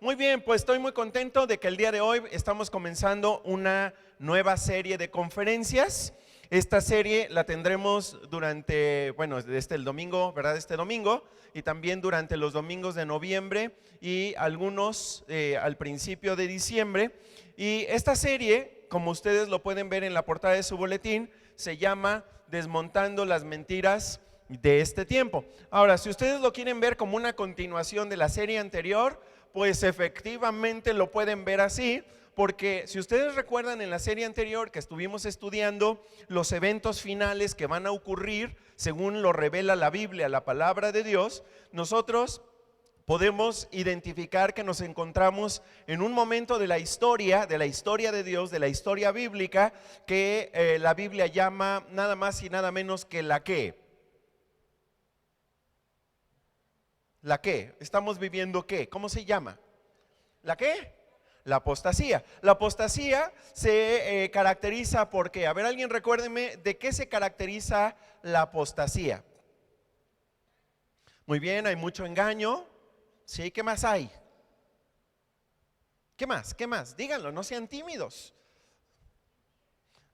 Muy bien, pues estoy muy contento de que el día de hoy estamos comenzando una nueva serie de conferencias. Esta serie la tendremos durante, bueno, desde el domingo, ¿verdad? Este domingo, y también durante los domingos de noviembre y algunos al principio de diciembre. Y esta serie, como ustedes lo pueden ver en la portada de su boletín, se llama Desmontando las mentiras de este tiempo. Ahora, si ustedes lo quieren ver como una continuación de la serie anterior, pues efectivamente lo pueden ver así, porque si ustedes recuerdan en la serie anterior que estuvimos estudiando los eventos finales que van a ocurrir según lo revela la Biblia, la palabra de Dios, nosotros podemos identificar que nos encontramos en un momento de la historia de Dios, de la historia bíblica, que la Biblia llama nada más y nada menos que la ¿qué? ¿La qué? ¿Estamos viviendo qué? ¿Cómo se llama? ¿La qué? La apostasía. La apostasía se caracteriza por qué. A ver, alguien recuérdeme de qué se caracteriza la apostasía. Muy bien, hay mucho engaño. Sí, ¿qué más hay? ¿Qué más? ¿Qué más? Díganlo, no sean tímidos.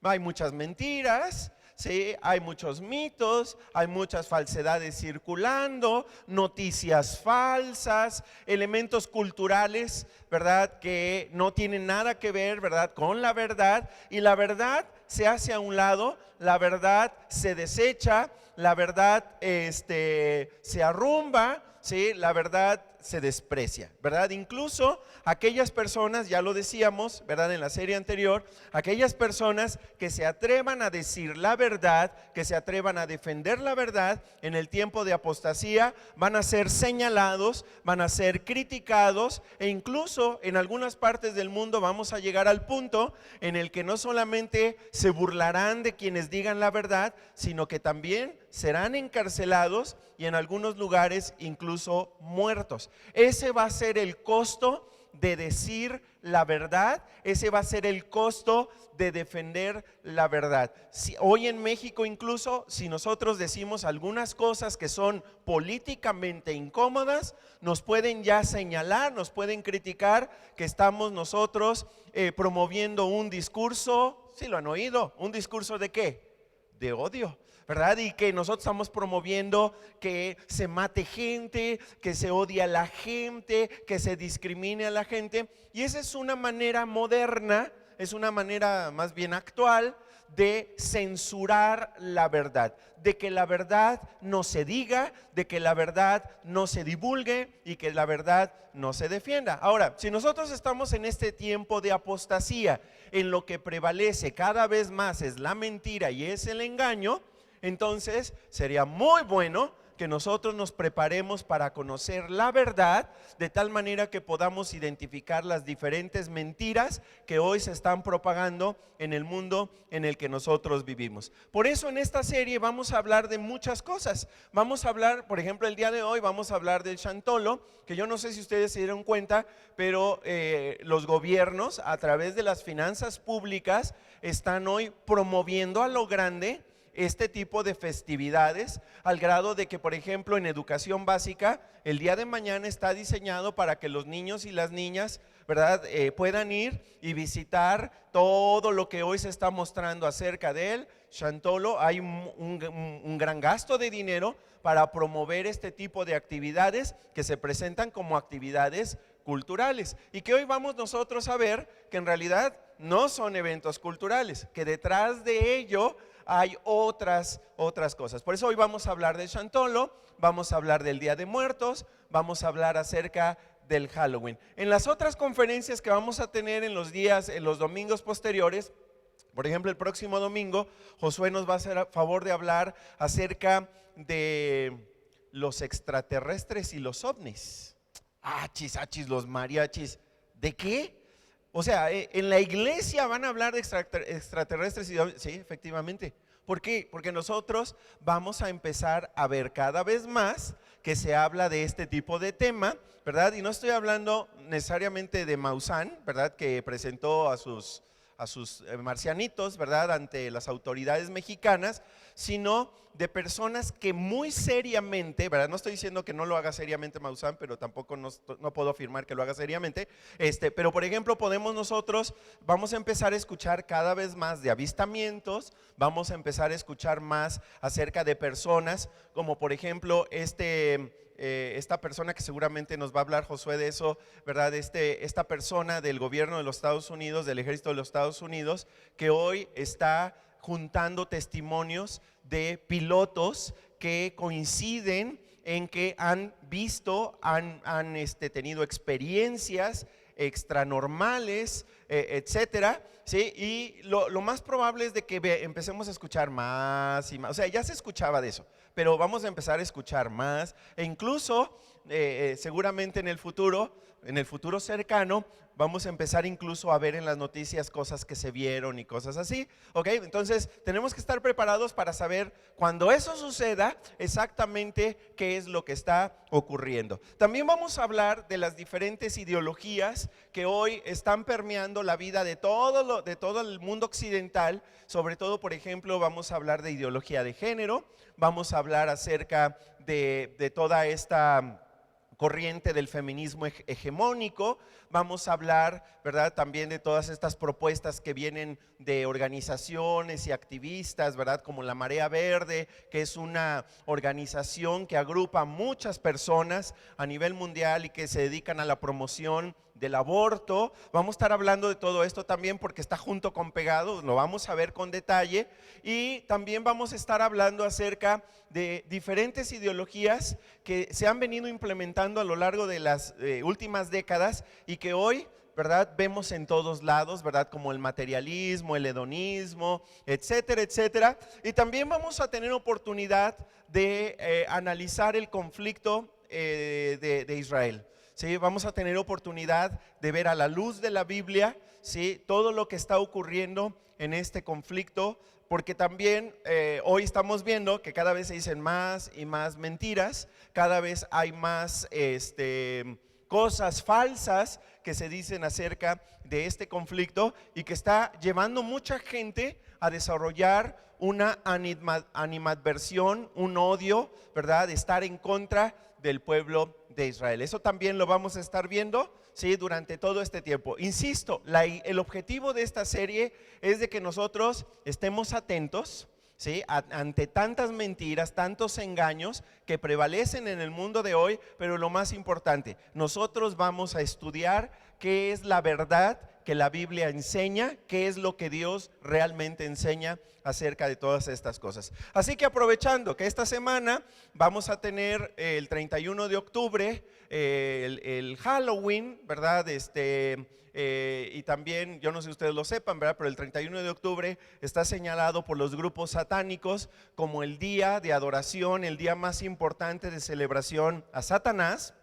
Hay muchas mentiras. Sí, hay muchos mitos, hay muchas falsedades circulando, noticias falsas, elementos culturales, ¿verdad? Que no tienen nada que ver, ¿verdad? Con la verdad, y la verdad se hace a un lado, la verdad se desecha, la verdad se arrumba, ¿sí? La verdad se desprecia, ¿verdad? Incluso aquellas personas, ya lo decíamos, ¿verdad? En la serie anterior, aquellas personas que se atrevan a decir la verdad, que se atrevan a defender la verdad en el tiempo de apostasía, van a ser señalados, van a ser criticados, e incluso en algunas partes del mundo vamos a llegar al punto en el que no solamente se burlarán de quienes digan la verdad, sino que también serán encarcelados y en algunos lugares incluso muertos. Ese va a ser el costo de decir la verdad, ese va a ser el costo de defender la verdad. Hoy en México incluso, si nosotros decimos algunas cosas que son políticamente incómodas, nos pueden ya señalar, nos pueden criticar que estamos nosotros promoviendo un discurso, ¿sí lo han oído? ¿Un discurso de qué? De odio, ¿verdad? Y que nosotros estamos promoviendo que se mate gente, que se odie a la gente, que se discrimine a la gente. Y esa es una manera moderna, es una manera más bien actual de censurar la verdad, de que la verdad no se diga, de que la verdad no se divulgue y que la verdad no se defienda. Ahora, si nosotros estamos en este tiempo de apostasía, en lo que prevalece cada vez más es la mentira y es el engaño, entonces sería muy bueno que nosotros nos preparemos para conocer la verdad, de tal manera que podamos identificar las diferentes mentiras que hoy se están propagando en el mundo en el que nosotros vivimos. Por eso en esta serie vamos a hablar de muchas cosas. Vamos a hablar, por ejemplo, el día de hoy vamos a hablar del Chantolo, que yo no sé si ustedes se dieron cuenta, pero los gobiernos a través de las finanzas públicas están hoy promoviendo a lo grande este tipo de festividades, al grado de que, por ejemplo, en educación básica, el día de mañana está diseñado para que los niños y las niñas, ¿verdad? Puedan ir y visitar todo lo que hoy se está mostrando acerca de él. Chantolo, hay un gran gasto de dinero para promover este tipo de actividades que se presentan como actividades culturales, y que hoy vamos nosotros a ver que en realidad no son eventos culturales, que detrás de ello hay otras cosas. Por eso hoy vamos a hablar de Chantolo, vamos a hablar del Día de Muertos, vamos a hablar acerca del Halloween. En las otras conferencias que vamos a tener en los domingos posteriores, por ejemplo, el próximo domingo, Josué nos va a hacer a favor de hablar acerca de los extraterrestres y los ovnis. Achis, los mariachis. ¿De qué? O sea, en la iglesia van a hablar de extraterrestres y ovnis. Sí, efectivamente. ¿Por qué? Porque nosotros vamos a empezar a ver cada vez más que se habla de este tipo de tema, ¿verdad? Y no estoy hablando necesariamente de Maussan, ¿verdad? Que presentó a sus a sus marcianitos, ¿verdad?, ante las autoridades mexicanas, sino de personas que muy seriamente, ¿verdad? No estoy diciendo que no lo haga seriamente Maussan, pero tampoco no puedo afirmar que lo haga seriamente. Pero por ejemplo, vamos a empezar a escuchar cada vez más de avistamientos, vamos a empezar a escuchar más acerca de personas, como por ejemplo esta persona que seguramente nos va a hablar Josué de eso, ¿verdad? Esta persona del gobierno de los Estados Unidos, del ejército de los Estados Unidos, que hoy está juntando testimonios de pilotos que coinciden en que han visto, han tenido experiencias extranormales, etcétera, ¿sí? Y lo más probable es de que empecemos a escuchar más y más. O sea, ya se escuchaba de eso, pero vamos a empezar a escuchar más, e incluso seguramente en el futuro cercano, vamos a empezar incluso a ver en las noticias cosas que se vieron y cosas así, ¿ok? Entonces tenemos que estar preparados para saber cuando eso suceda exactamente qué es lo que está ocurriendo. También vamos a hablar de las diferentes ideologías que hoy están permeando la vida de todo el mundo occidental. Sobre todo, por ejemplo, vamos a hablar de ideología de género, vamos a hablar acerca de toda esta corriente del feminismo hegemónico, vamos a hablar, ¿verdad?, también de todas estas propuestas que vienen de organizaciones y activistas, ¿verdad?, como la Marea Verde, que es una organización que agrupa a muchas personas a nivel mundial y que se dedican a la promoción del aborto. Vamos a estar hablando de todo esto también porque está junto con pegado, lo vamos a ver con detalle, y también vamos a estar hablando acerca de diferentes ideologías que se han venido implementando a lo largo de las últimas décadas y que hoy, ¿verdad?, vemos en todos lados, ¿verdad?, como el materialismo, el hedonismo, etcétera, etcétera. Y también vamos a tener oportunidad de analizar el conflicto de Israel. ¿Sí? Vamos a tener oportunidad de ver a la luz de la Biblia, ¿sí?, todo lo que está ocurriendo en este conflicto, porque también hoy estamos viendo que cada vez se dicen más y más mentiras, cada vez hay más cosas falsas que se dicen acerca de este conflicto y que está llevando mucha gente a desarrollar una animadversión, un odio, ¿verdad?, de estar en contra del pueblo de Israel. Eso también lo vamos a estar viendo, ¿sí?, durante todo este tiempo. Insisto, el objetivo de esta serie es de que nosotros estemos atentos, ¿sí?, ante tantas mentiras, tantos engaños que prevalecen en el mundo de hoy, pero lo más importante, nosotros vamos a estudiar qué es la verdad que la Biblia enseña, qué es lo que Dios realmente enseña acerca de todas estas cosas. Así que aprovechando que esta semana vamos a tener el 31 de octubre, el Halloween, ¿verdad? Y también, yo no sé si ustedes lo sepan, ¿verdad?, pero el 31 de octubre está señalado por los grupos satánicos como el día de adoración, el día más importante de celebración a Satanás.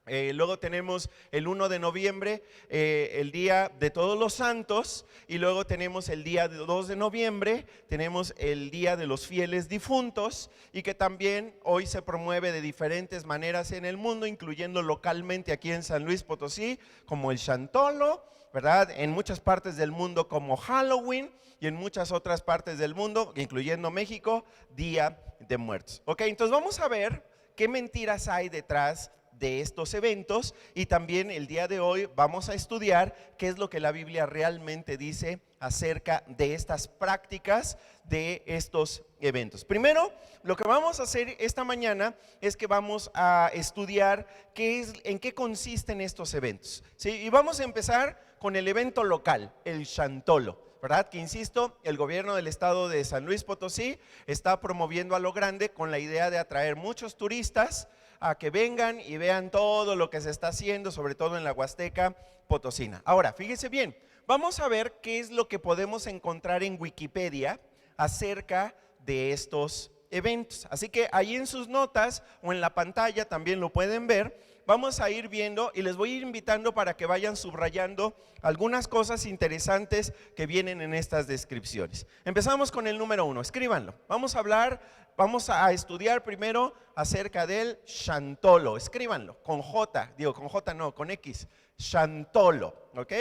Luego tenemos el 1 de noviembre, el día de todos los santos, y luego tenemos el día 2 de noviembre, tenemos el día de los fieles difuntos, y que también hoy se promueve de diferentes maneras en el mundo, incluyendo localmente aquí en San Luis Potosí, como el Chantolo, ¿verdad?, en muchas partes del mundo como Halloween, y en muchas otras partes del mundo, incluyendo México, Día de Muertos. Ok, entonces vamos a ver qué mentiras hay detrás de estos eventos, y también el día de hoy vamos a estudiar qué es lo que la Biblia realmente dice acerca de estas prácticas, de estos eventos. Primero, lo que vamos a hacer esta mañana es que vamos a estudiar en qué consisten estos eventos, ¿sí? Y vamos a empezar con el evento local, el Chantolo, ¿verdad? Que insisto, el gobierno del estado de San Luis Potosí está promoviendo a lo grande con la idea de atraer muchos turistas a que vengan y vean todo lo que se está haciendo, sobre todo en la Huasteca Potosina. Ahora, fíjense bien, vamos a ver qué es lo que podemos encontrar en Wikipedia acerca de estos eventos. Así que ahí en sus notas o en la pantalla también lo pueden ver. Vamos a ir viendo y les voy a ir invitando para que vayan subrayando algunas cosas interesantes que vienen en estas descripciones. Empezamos con el número 1, escríbanlo. Vamos a estudiar primero acerca del Chantolo, escríbanlo, con J, con J no, con X, Chantolo, ¿ok?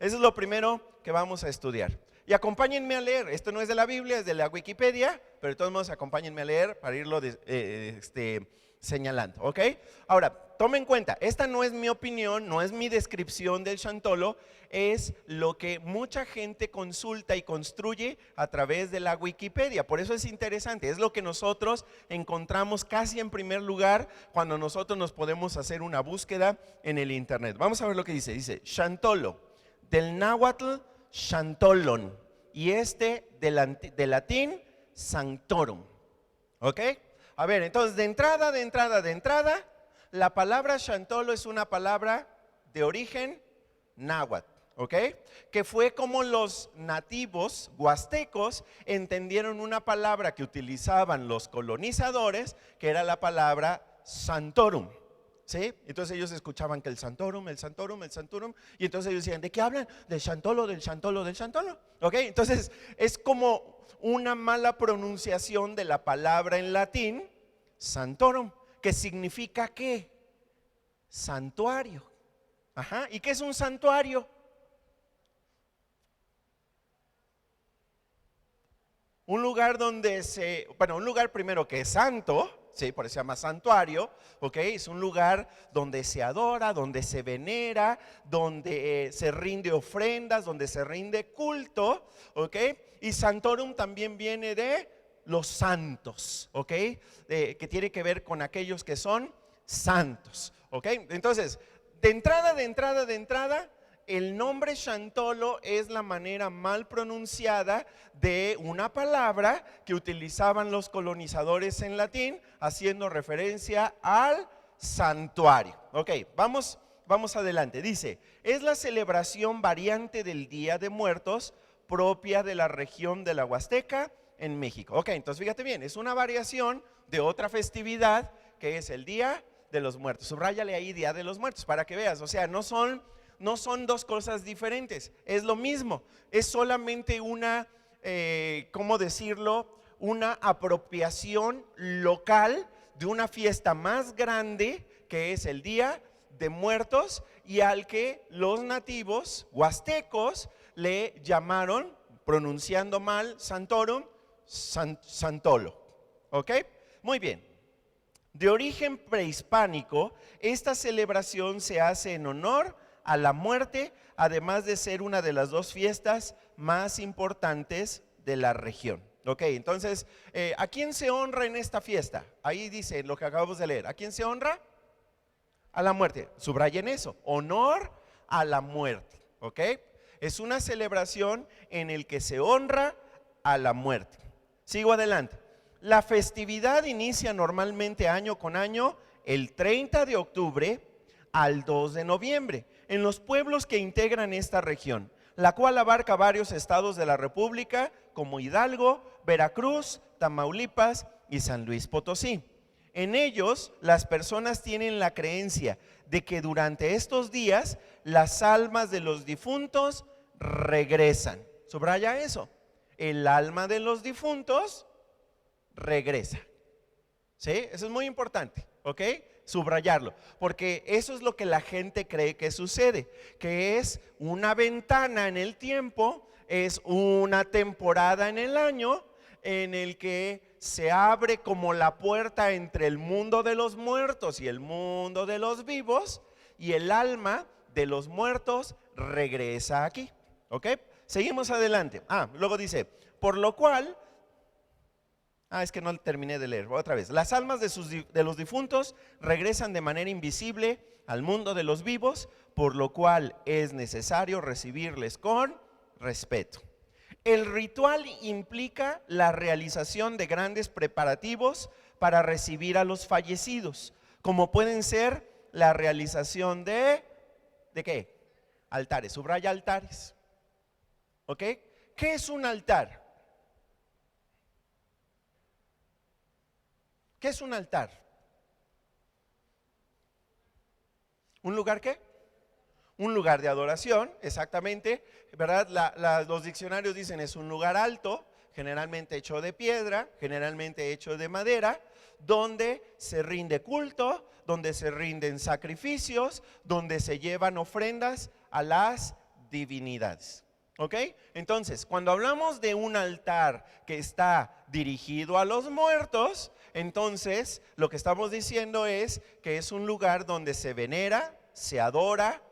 Eso es lo primero que vamos a estudiar. Y acompáñenme a leer. Esto no es de la Biblia, es de la Wikipedia, pero de todos modos acompáñenme a leer para irlo señalando, ¿ok? Ahora, tome en cuenta, esta no es mi opinión, no es mi descripción del Xantolo, es lo que mucha gente consulta y construye a través de la Wikipedia. Por eso es interesante, es lo que nosotros encontramos casi en primer lugar cuando nosotros nos podemos hacer una búsqueda en el internet. Vamos a ver lo que dice. Dice Xantolo, del náhuatl Xantolon, y del latín Sanctorum, ¿ok? A ver, entonces de entrada, la palabra Xantolo es una palabra de origen náhuatl, ¿ok? Que fue como los nativos huastecos entendieron una palabra que utilizaban los colonizadores, que era la palabra Santorum. ¿Sí? Entonces ellos escuchaban que el Santorum, y entonces ellos decían, ¿de qué hablan? Del Xantolo, del Xantolo, del Xantolo. ¿Ok? Entonces es como una mala pronunciación de la palabra en latín, Santorum, que significa ¿qué? Santuario. Ajá. ¿Y qué es un santuario? Un lugar un lugar primero que es santo. Sí, por eso se llama santuario, ¿ok? Es un lugar donde se adora, donde se venera, donde se rinde ofrendas, donde se rinde culto, ¿ok? Y Santorum también viene de los santos, ¿ok? Que tiene que ver con aquellos que son santos, ¿ok? Entonces, de entrada, el nombre Xantolo es la manera mal pronunciada de una palabra que utilizaban los colonizadores en latín, haciendo referencia al santuario. Ok, vamos adelante. Dice, es la celebración variante del Día de Muertos propia de la región de la Huasteca en México. Ok, entonces fíjate bien, es una variación de otra festividad que es el Día de los Muertos. Subráyale ahí Día de los Muertos para que veas, o sea, no son dos cosas diferentes, es lo mismo, es solamente una, ¿cómo decirlo? Una apropiación local de una fiesta más grande que es el Día de Muertos y al que los nativos huastecos le llamaron, pronunciando mal, Santorum, Santolo. ¿Ok? Muy bien. De origen prehispánico, esta celebración se hace en honor a la muerte, además de ser una de las dos fiestas más importantes de la región. Ok, entonces, ¿a quién se honra en esta fiesta? Ahí dice lo que acabamos de leer. ¿A quién se honra? A la muerte. Subrayen eso, honor a la muerte. Ok, es una celebración en el que se honra a la muerte. Sigo adelante. La festividad inicia normalmente año con año el 30 de octubre al 2 de noviembre en los pueblos que integran esta región, la cual abarca varios estados de la República como Hidalgo, Veracruz, Tamaulipas y San Luis Potosí. En ellos, las personas tienen la creencia de que durante estos días las almas de los difuntos regresan. Subraya eso. El alma de los difuntos regresa. ¿Sí? Eso es muy importante, ¿ok? Subrayarlo, porque eso es lo que la gente cree que sucede, que es una ventana en el tiempo, es una temporada en el año en el que se abre como la puerta entre el mundo de los muertos y el mundo de los vivos, y el alma de los muertos regresa aquí, ¿ok? Seguimos adelante. Luego dice, por lo cual... es que no terminé de leer, otra vez. Las almas de los difuntos regresan de manera invisible al mundo de los vivos, por lo cual es necesario recibirles con respeto. El ritual implica la realización de grandes preparativos para recibir a los fallecidos, como pueden ser la realización ¿de qué? Altares, subraya altares. ¿Ok? ¿Qué es un altar? ¿Qué es un altar? ¿Un lugar qué? Un lugar de adoración, exactamente, ¿verdad? Los diccionarios dicen es un lugar alto, generalmente hecho de piedra, generalmente hecho de madera, donde se rinde culto, donde se rinden sacrificios, donde se llevan ofrendas a las divinidades. ¿Ok? Entonces, cuando hablamos de un altar que está dirigido a los muertos, entonces lo que estamos diciendo es que es un lugar donde se venera, se adora,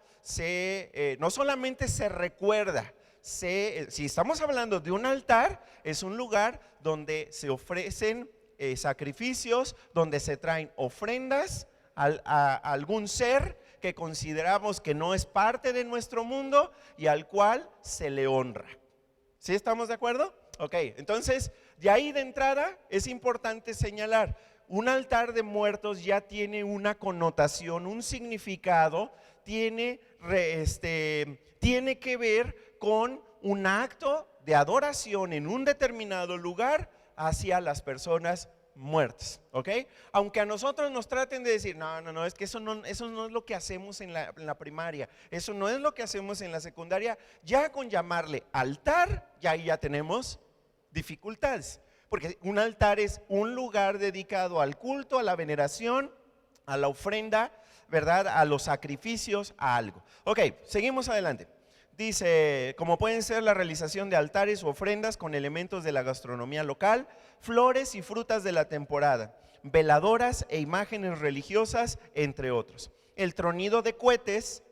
no solamente se recuerda, si estamos hablando de un altar, es un lugar donde se ofrecen sacrificios, donde se traen ofrendas a algún ser que consideramos que no es parte de nuestro mundo y al cual se le honra. ¿Sí estamos de acuerdo? Ok, entonces de ahí de entrada es importante señalar, un altar de muertos ya tiene una connotación, un significado, tiene que ver con un acto de adoración en un determinado lugar hacia las personas muertas, ¿ok? Aunque a nosotros nos traten de decir, no, es que eso no es lo que hacemos en la primaria, eso no es lo que hacemos en la secundaria, ya con llamarle altar, ya tenemos dificultades, porque un altar es un lugar dedicado al culto, a la veneración, a la ofrenda, ¿verdad? A los sacrificios, a algo. Ok, seguimos adelante. Dice, como pueden ser la realización de altares u ofrendas con elementos de la gastronomía local, flores y frutas de la temporada, veladoras e imágenes religiosas, entre otros. El tronido de cohetes,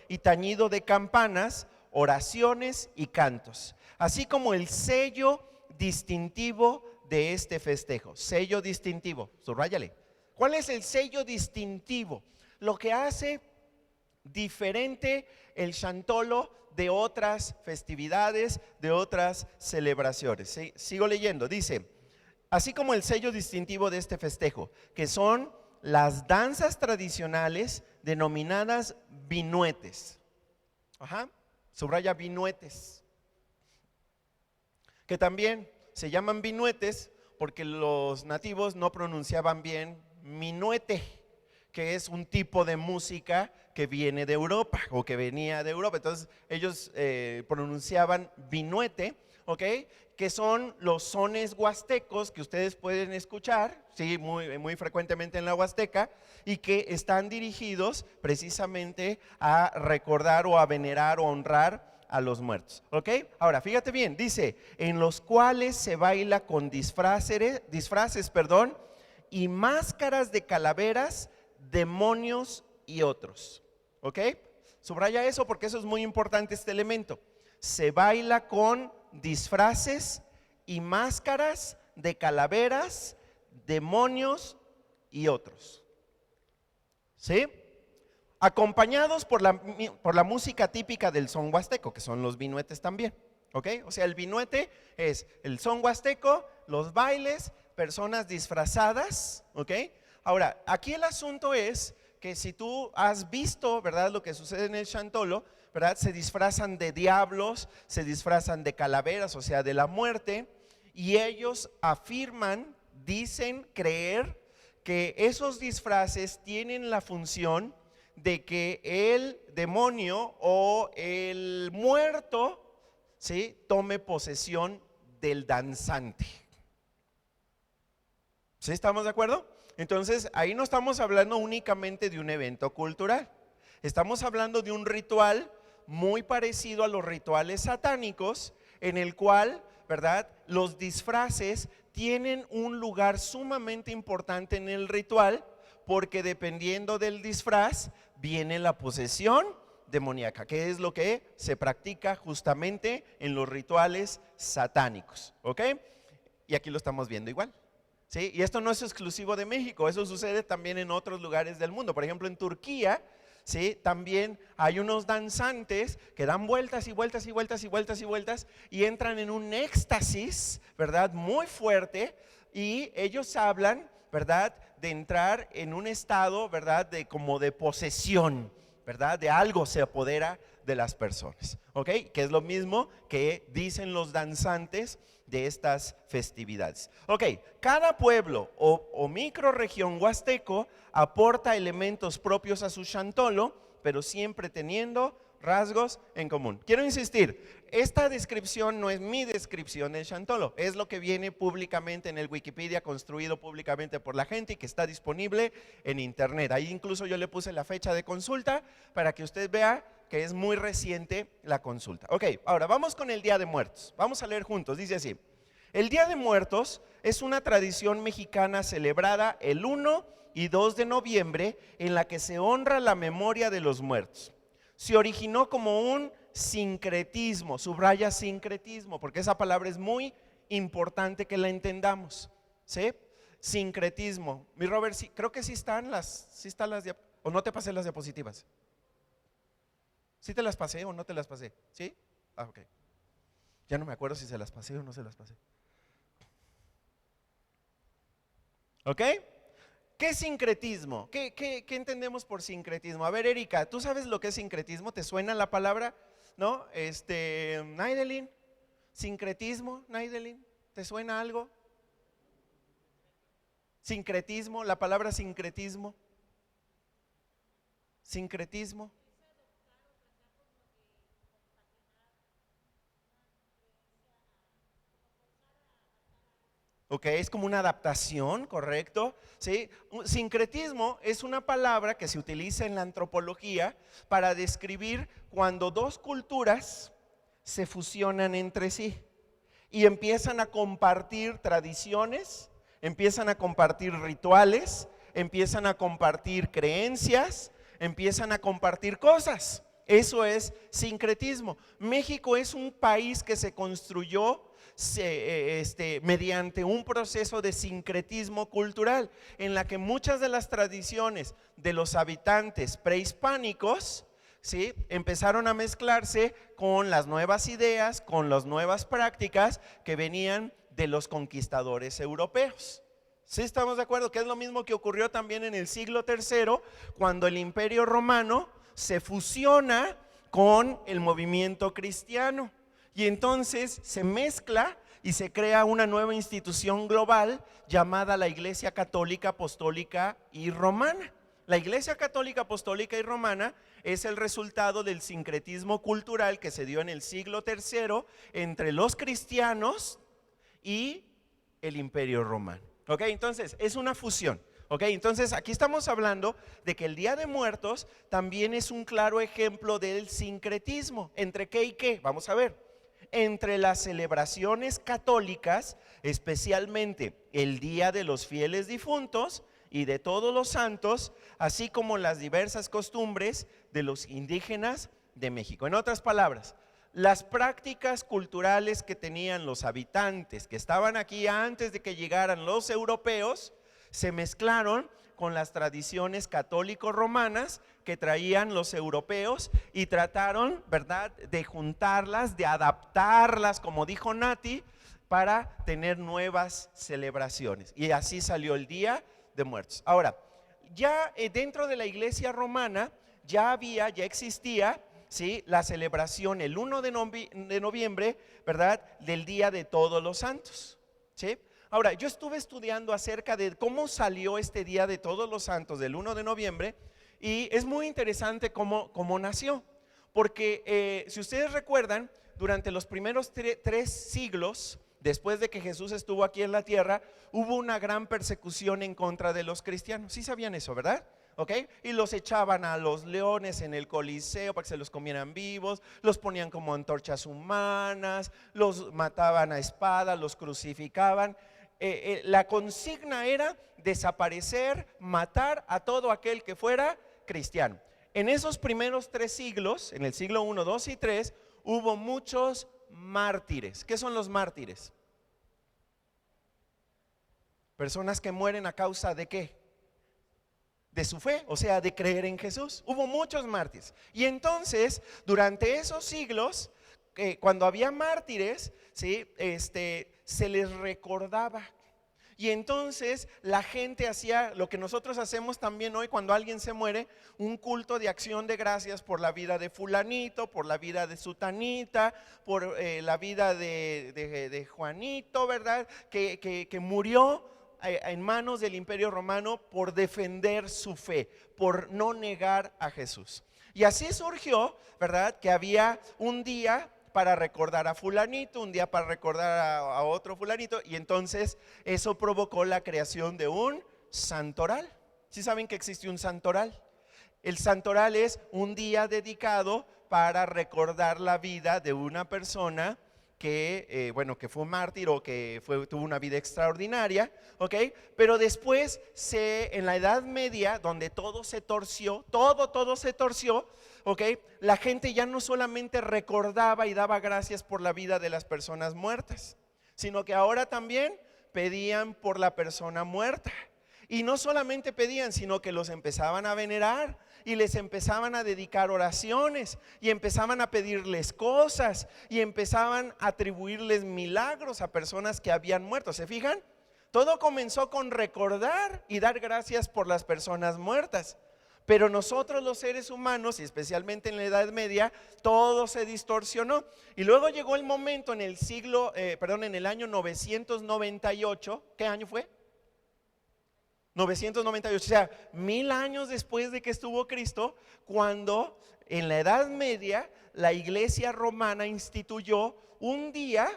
y tañido de campanas, oraciones y cantos, así como el sello distintivo de este festejo. Sello distintivo, subráyale. ¿Cuál es el sello distintivo? Lo que hace diferente el Chantolo de otras festividades, de otras celebraciones. ¿Sí? Sigo leyendo, dice, así como el sello distintivo de este festejo, que son las danzas tradicionales denominadas vinuetes. Subraya vinuetes, que también se llaman vinuetes porque los nativos no pronunciaban bien minuete, que es un tipo de música que viene de Europa o que venía de Europa. Entonces ellos pronunciaban vinuete, ¿ok? Que son los sones huastecos que ustedes pueden escuchar, sí, muy frecuentemente en la Huasteca, y que están dirigidos precisamente a recordar o a venerar o honrar a los muertos, ¿ok? Ahora, fíjate bien, dice, en los cuales se baila con disfraces, y máscaras de calaveras, demonios y otros, ¿ok? Subraya eso porque eso es muy importante, este elemento. Se baila con disfraces y máscaras de calaveras, demonios y otros, ¿sí? Acompañados por la música típica del son huasteco, que son los vinuetes también, ¿ok? O sea, el vinuete es el son huasteco, los bailes, personas disfrazadas, ¿ok? Ahora, aquí el asunto es que si tú has visto, ¿verdad?, lo que sucede en el Chantolo, ¿verdad?, se disfrazan de diablos, se disfrazan de calaveras, o sea, de la muerte, y ellos afirman, dicen creer que esos disfraces tienen la función de que el demonio o el muerto, ¿sí?, tome posesión del danzante. ¿Sí estamos de acuerdo? Entonces, ahí no estamos hablando únicamente de un evento cultural. Estamos hablando de un ritual muy parecido a los rituales satánicos, en el cual, ¿verdad?, los disfraces tienen un lugar sumamente importante en el ritual, porque dependiendo del disfraz viene la posesión demoníaca, que es lo que se practica justamente en los rituales satánicos, ¿ok? Y aquí lo estamos viendo igual. ¿Sí? Y esto no es exclusivo de México, eso sucede también en otros lugares del mundo. Por ejemplo, en Turquía, ¿sí?, también hay unos danzantes que dan vueltas y vueltas y vueltas y vueltas y vueltas y entran en un éxtasis, ¿verdad?, muy fuerte, y ellos hablan, ¿verdad?, de entrar en un estado, ¿verdad?, de como de posesión, ¿verdad?, de algo se apodera de las personas, ¿ok? Que es lo mismo que dicen los danzantes de estas festividades. Ok, cada pueblo o microrregión huasteco aporta elementos propios a su Chantolo, pero siempre teniendo rasgos en común. Quiero insistir, esta descripción no es mi descripción del Chantolo, es lo que viene públicamente en el Wikipedia, construido públicamente por la gente y que está disponible en internet. Ahí incluso yo le puse la fecha de consulta para que usted vea que es muy reciente la consulta. Ok, ahora vamos con el Día de Muertos. Vamos a leer juntos, dice así. El Día de Muertos es una tradición mexicana celebrada el 1 y 2 de noviembre en la que se honra la memoria de los muertos. Se originó como un sincretismo, subraya sincretismo, porque esa palabra es muy importante que la entendamos, ¿sí? Sincretismo. Mi Robert, sí, creo que sí están las o no te pasé las diapositivas. ¿Sí te las pasé o no te las pasé? ¿Sí? Ah, ok. Ya no me acuerdo si se las pasé o no se las pasé. ¿Ok? ¿Qué es sincretismo? ¿Qué entendemos por sincretismo? A ver, Erika, ¿tú sabes lo que es sincretismo? ¿Te suena la palabra? ¿No? Naidelin, sincretismo, Naidelin, ¿te suena algo? Sincretismo, la palabra sincretismo. Sincretismo. Ok, es como una adaptación, ¿correcto? ¿Sí? Sincretismo es una palabra que se utiliza en la antropología para describir cuando dos culturas se fusionan entre sí y empiezan a compartir tradiciones, empiezan a compartir rituales, empiezan a compartir creencias, empiezan a compartir cosas. Eso es sincretismo. México es un país que se construyó mediante un proceso de sincretismo cultural en la que muchas de las tradiciones de los habitantes prehispánicos, ¿sí?, empezaron a mezclarse con las nuevas ideas, con las nuevas prácticas que venían de los conquistadores europeos. ¿Sí estamos de acuerdo? Que es lo mismo que ocurrió también en el siglo III, cuando el Imperio Romano se fusiona con el movimiento cristiano. Y entonces se mezcla y se crea una nueva institución global llamada la Iglesia Católica, Apostólica y Romana. La Iglesia Católica, Apostólica y Romana es el resultado del sincretismo cultural que se dio en el siglo III entre los cristianos y el Imperio Romano. Ok, entonces es una fusión. Ok, entonces aquí estamos hablando de que el Día de Muertos también es un claro ejemplo del sincretismo. ¿Entre qué y qué? Vamos a ver. Entre las celebraciones católicas, especialmente el Día de los Fieles Difuntos y de Todos los Santos, así como las diversas costumbres de los indígenas de México. En otras palabras, las prácticas culturales que tenían los habitantes que estaban aquí antes de que llegaran los europeos se mezclaron con las tradiciones católico-romanas que traían los europeos y trataron, ¿verdad?, de juntarlas, de adaptarlas, como dijo Nati, para tener nuevas celebraciones. Y así salió el Día de Muertos. Ahora, ya dentro de la iglesia romana ya existía, ¿sí?, la celebración el 1 de noviembre, ¿verdad?, del Día de Todos los Santos, ¿sí? Ahora, yo estuve estudiando acerca de cómo salió este Día de Todos los Santos del 1 de noviembre y es muy interesante cómo nació, porque si ustedes recuerdan, durante los primeros 3 siglos, después de que Jesús estuvo aquí en la tierra, hubo una gran persecución en contra de los cristianos. ¿Sí sabían eso, verdad? ¿Ok? Y los echaban a los leones en el Coliseo para que se los comieran vivos, los ponían como antorchas humanas, los mataban a espada, los crucificaban. La consigna era desaparecer, matar a todo aquel que fuera cristiano. En esos primeros 3 siglos, en el siglo 1, 2 y 3, hubo muchos mártires. ¿Qué son los mártires? Personas que mueren a causa de ¿qué? De su fe, o sea, de creer en Jesús. Hubo muchos mártires. Y entonces, durante esos siglos, cuando había mártires, ¿sí?, se les recordaba. Y entonces la gente hacía lo que nosotros hacemos también hoy cuando alguien se muere, un culto de acción de gracias por la vida de fulanito, por la vida de sutanita, por la vida de Juanito, ¿verdad?, que murió en manos del Imperio Romano por defender su fe, por no negar a Jesús. Y así surgió, ¿verdad?, que había un día para recordar a fulanito, un día para recordar a otro fulanito, y entonces eso provocó la creación de un santoral. ¿Sí saben que existe un santoral? El santoral es un día dedicado para recordar la vida de una persona que, que fue un mártir o que tuvo una vida extraordinaria, ¿ok? Pero después, en la Edad Media, donde todo se torció, todo se torció, ¿ok? La gente ya no solamente recordaba y daba gracias por la vida de las personas muertas, sino que ahora también pedían por la persona muerta. Y no solamente pedían, sino que los empezaban a venerar y les empezaban a dedicar oraciones y empezaban a pedirles cosas y empezaban a atribuirles milagros a personas que habían muerto. ¿Se fijan? Todo comenzó con recordar y dar gracias por las personas muertas. Pero nosotros los seres humanos, y especialmente en la Edad Media, todo se distorsionó. Y luego llegó el momento en el año 998. ¿Qué año fue? 998, o sea, 1000 años después de que estuvo Cristo, cuando en la Edad Media la Iglesia romana instituyó un día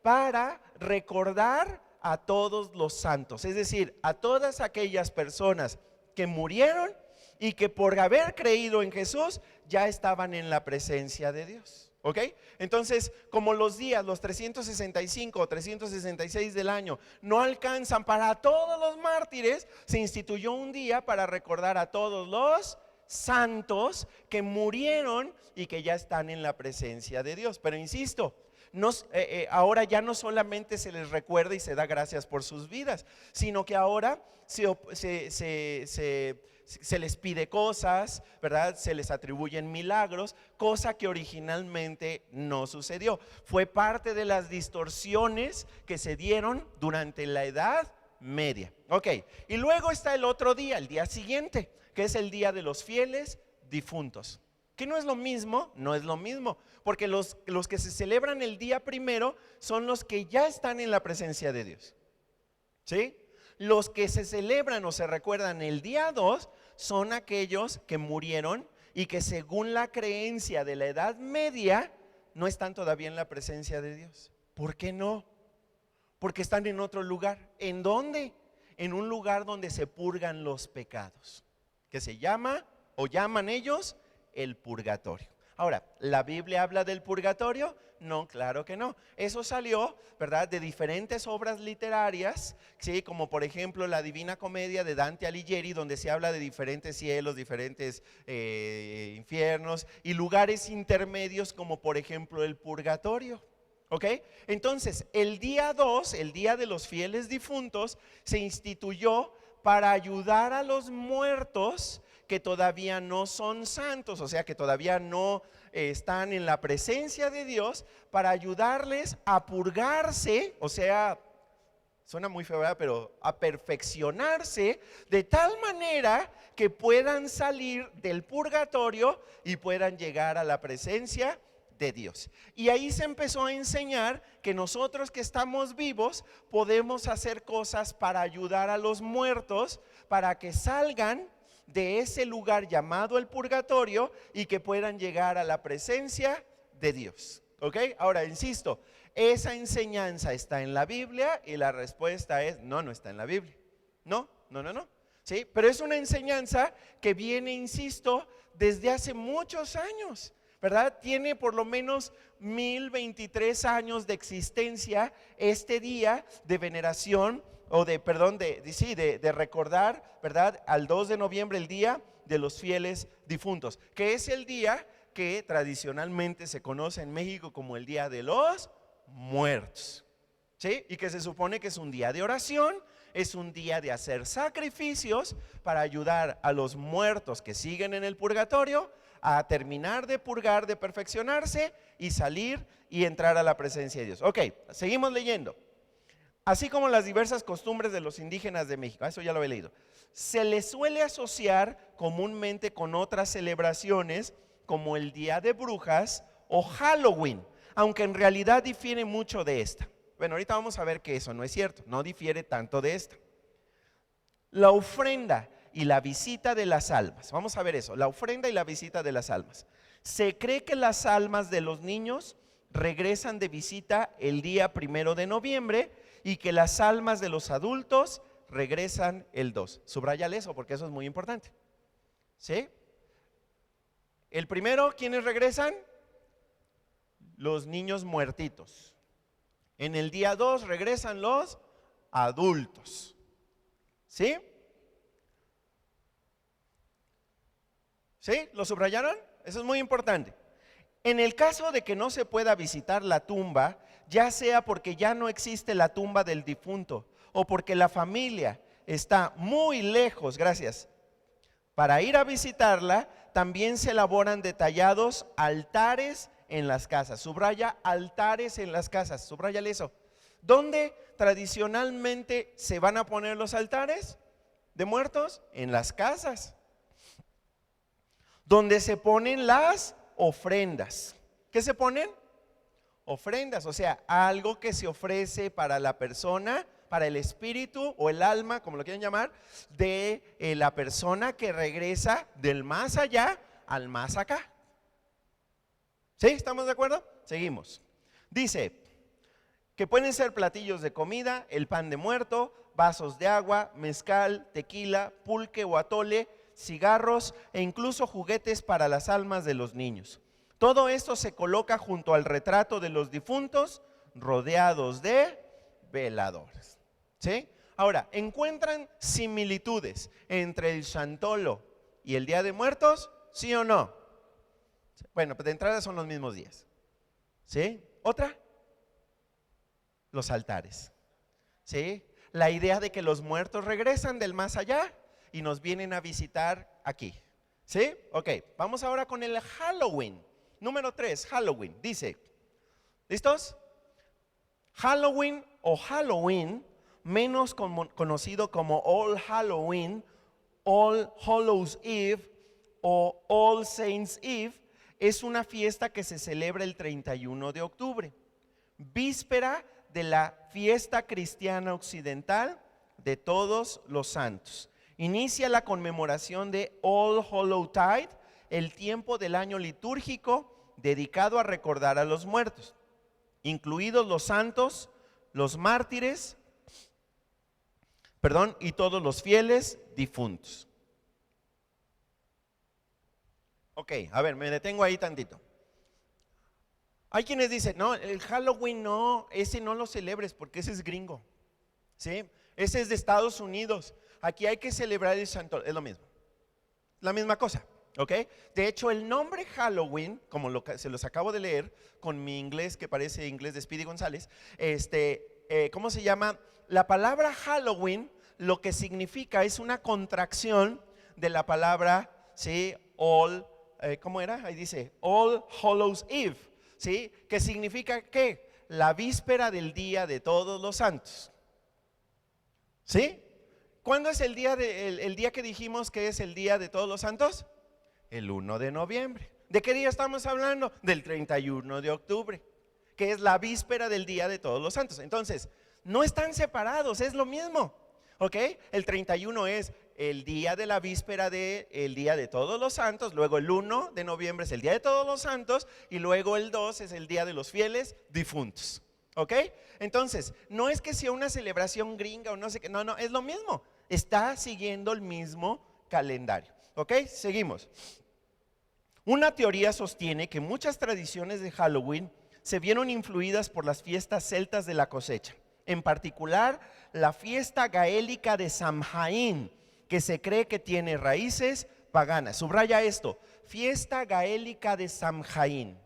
para recordar a todos los santos, es decir, a todas aquellas personas que murieron y que por haber creído en Jesús ya estaban en la presencia de Dios. ¿Ok? Entonces, como los días, los 365 o 366 del año no alcanzan para todos los mártires, se instituyó un día para recordar a todos los santos que murieron y que ya están en la presencia de Dios. Pero insisto, ahora ya no solamente se les recuerda y se da gracias por sus vidas, sino que ahora se les pide cosas, ¿verdad? Se les atribuyen milagros, cosa que originalmente no sucedió. Fue parte de las distorsiones que se dieron durante la Edad Media. Ok, y luego está el otro día, el día siguiente, que es el día de los fieles difuntos. Que no es lo mismo, no es lo mismo, porque los que se celebran el día primero son los que ya están en la presencia de Dios. ¿Sí? Los que se celebran o se recuerdan el día 2 son aquellos que murieron y que según la creencia de la Edad Media no están todavía en la presencia de Dios. ¿Por qué no? Porque están en otro lugar. ¿En dónde? En un lugar donde se purgan los pecados, que se llama o llaman ellos el purgatorio. Ahora, ¿la Biblia habla del purgatorio? No, claro que no. Eso salió, ¿verdad?, de diferentes obras literarias, ¿sí? Como por ejemplo la Divina Comedia de Dante Alighieri, donde se habla de diferentes cielos, diferentes infiernos y lugares intermedios, como por ejemplo el purgatorio. ¿Ok? Entonces, el día 2, el día de los fieles difuntos, se instituyó para ayudar a los muertos que todavía no son santos, o sea, que todavía no están en la presencia de Dios, para ayudarles a purgarse, o sea, suena muy feo, ¿verdad?, pero a perfeccionarse de tal manera que puedan salir del purgatorio y puedan llegar a la presencia de Dios. Y ahí se empezó a enseñar que nosotros que estamos vivos podemos hacer cosas para ayudar a los muertos, para que salgan de ese lugar llamado el purgatorio y que puedan llegar a la presencia de Dios. ¿Ok? Ahora, insisto, ¿esa enseñanza está en la Biblia? Y la respuesta es no, no está en la Biblia. No. ¿Sí? Pero es una enseñanza que viene, insisto, desde hace muchos años, ¿verdad? Tiene por lo menos 1023 años de existencia este día de veneración, o de recordar, ¿verdad?, al 2 de noviembre, el día de los fieles difuntos, que es el día que tradicionalmente se conoce en México como el Día de los Muertos, ¿sí? Y que se supone que es un día de oración, es un día de hacer sacrificios para ayudar a los muertos que siguen en el purgatorio a terminar de purgar, de perfeccionarse y salir y entrar a la presencia de Dios. Ok, seguimos leyendo. Así como las diversas costumbres de los indígenas de México, eso ya lo he leído, se les suele asociar comúnmente con otras celebraciones como el Día de Brujas o Halloween, aunque en realidad difiere mucho de esta. Bueno, ahorita vamos a ver que eso no es cierto, no difiere tanto de esta. La ofrenda y la visita de las almas, vamos a ver eso, la ofrenda y la visita de las almas. Se cree que las almas de los niños regresan de visita el día 1 de noviembre y que las almas de los adultos regresan el 2. Subrayale eso porque eso es muy importante. ¿Sí? El primero, ¿quiénes regresan? Los niños muertitos. En el día 2 regresan los adultos. ¿Sí? ¿Sí? ¿Lo subrayaron? Eso es muy importante. En el caso de que no se pueda visitar la tumba, ya sea porque ya no existe la tumba del difunto o porque la familia está muy lejos, gracias, para ir a visitarla, también se elaboran detallados altares en las casas. Subraya altares en las casas, subráyale eso. ¿Dónde tradicionalmente se van a poner los altares de muertos? En las casas. Donde se ponen las ofrendas. ¿Qué se ponen? Ofrendas, o sea, algo que se ofrece para la persona, para el espíritu o el alma, como lo quieran llamar, de la persona que regresa del más allá al más acá. ¿Sí? ¿Estamos de acuerdo? Seguimos. Dice que pueden ser platillos de comida, el pan de muerto, vasos de agua, mezcal, tequila, pulque o atole, cigarros e incluso juguetes para las almas de los niños. Todo esto se coloca junto al retrato de los difuntos, rodeados de veladores. ¿Sí? Ahora, ¿encuentran similitudes entre el Chantolo y el Día de Muertos? ¿Sí o no? Bueno, pues de entrada son los mismos días. ¿Sí? ¿Otra? Los altares. ¿Sí? La idea de que los muertos regresan del más allá y nos vienen a visitar aquí. ¿Sí? Ok, vamos ahora con el Halloween. Número 3, Halloween. Dice, ¿listos? Halloween o Halloween, menos conocido como All Halloween, All Hallows Eve o All Saints Eve, es una fiesta que se celebra el 31 de octubre, víspera de la fiesta cristiana occidental de todos los santos. Inicia la conmemoración de All Hallow Tide, el tiempo del año litúrgico dedicado a recordar a los muertos, incluidos los santos, los mártires, y todos los fieles difuntos. Ok, a ver, me detengo ahí tantito. Hay quienes dicen, no, el Halloween no, ese no lo celebres porque ese es gringo, ¿sí? Ese es de Estados Unidos. Aquí hay que celebrar el santo, es lo mismo, la misma cosa, ¿ok? De hecho, el nombre Halloween, como se los acabo de leer con mi inglés que parece inglés de Speedy González, ¿cómo se llama? La palabra Halloween lo que significa es una contracción de la palabra, ¿sí? All, ¿cómo era? Ahí dice, All Hallows Eve, ¿sí? Que significa ¿qué? La víspera del día de todos los santos, ¿sí? ¿Cuándo es el día que dijimos que es el día de todos los santos? El 1 de noviembre. ¿De qué día estamos hablando? Del 31 de octubre, que es la víspera del día de todos los santos. Entonces, no están separados, es lo mismo, ¿ok? El 31 es el día de la víspera del día de todos los santos, luego el 1 de noviembre es el día de todos los santos y luego el 2 es el día de los fieles difuntos, ¿ok? Entonces, no es que sea una celebración gringa o no sé qué, no, es lo mismo, está siguiendo el mismo calendario, ¿ok? Seguimos. Una teoría sostiene que muchas tradiciones de Halloween se vieron influidas por las fiestas celtas de la cosecha, en particular la fiesta gaélica de Samhain, que se cree que tiene raíces paganas. Subraya esto, fiesta gaélica de Samhain.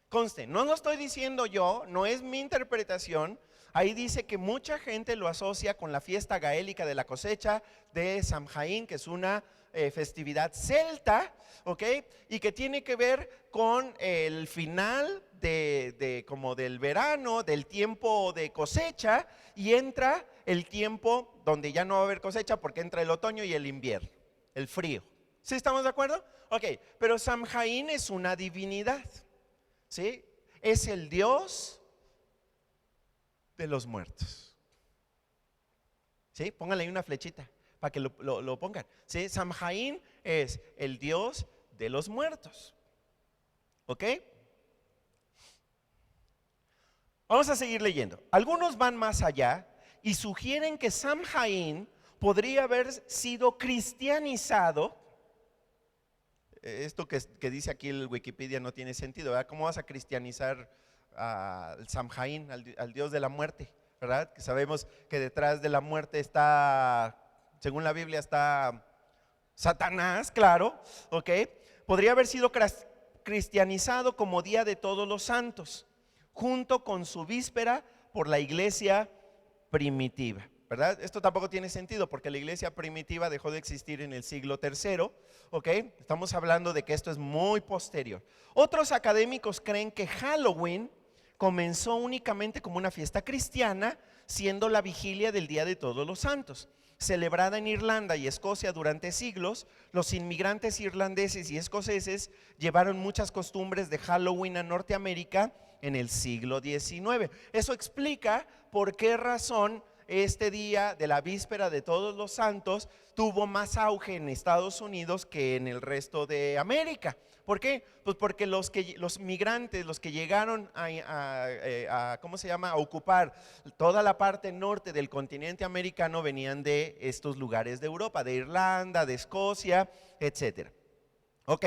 Conste, no lo estoy diciendo yo, no es mi interpretación. Ahí dice que mucha gente lo asocia con la fiesta gaélica de la cosecha de Samhain, que es una festividad celta, ¿ok? Y que tiene que ver con el final como del verano, del tiempo de cosecha, y entra el tiempo donde ya no va a haber cosecha porque entra el otoño y el invierno, el frío. ¿Sí estamos de acuerdo? Ok, pero Samhain es una divinidad, ¿sí? Es el dios de los muertos. ¿Sí? Pónganle ahí una flechita para que lo pongan. ¿Sí? Samhain es el dios de los muertos. ¿Ok? Vamos a seguir leyendo. Algunos van más allá y sugieren que Samhain podría haber sido cristianizado. esto que dice aquí el Wikipedia no tiene sentido, ¿verdad? ¿Cómo vas a cristianizar al Samhain, al dios de la muerte, ¿verdad? Que sabemos que detrás de la muerte está, según la Biblia, está Satanás, claro, ¿ok? Podría haber sido cristianizado como Día de Todos los Santos, junto con su víspera por la iglesia primitiva, ¿verdad? Esto tampoco tiene sentido porque la iglesia primitiva dejó de existir en el siglo III, ¿ok? Estamos hablando de que esto es muy posterior. Otros académicos creen que Halloween comenzó únicamente como una fiesta cristiana, siendo la vigilia del Día de Todos los Santos. Celebrada en Irlanda y Escocia durante siglos, los inmigrantes irlandeses y escoceses llevaron muchas costumbres de Halloween a Norteamérica en el siglo XIX. Eso explica por qué razón este día de la víspera de Todos los Santos tuvo más auge en Estados Unidos que en el resto de América. ¿Por qué? Pues porque los migrantes, los que llegaron ¿cómo se llama?, a ocupar toda la parte norte del continente americano venían de estos lugares de Europa, de Irlanda, de Escocia, etcétera. Ok.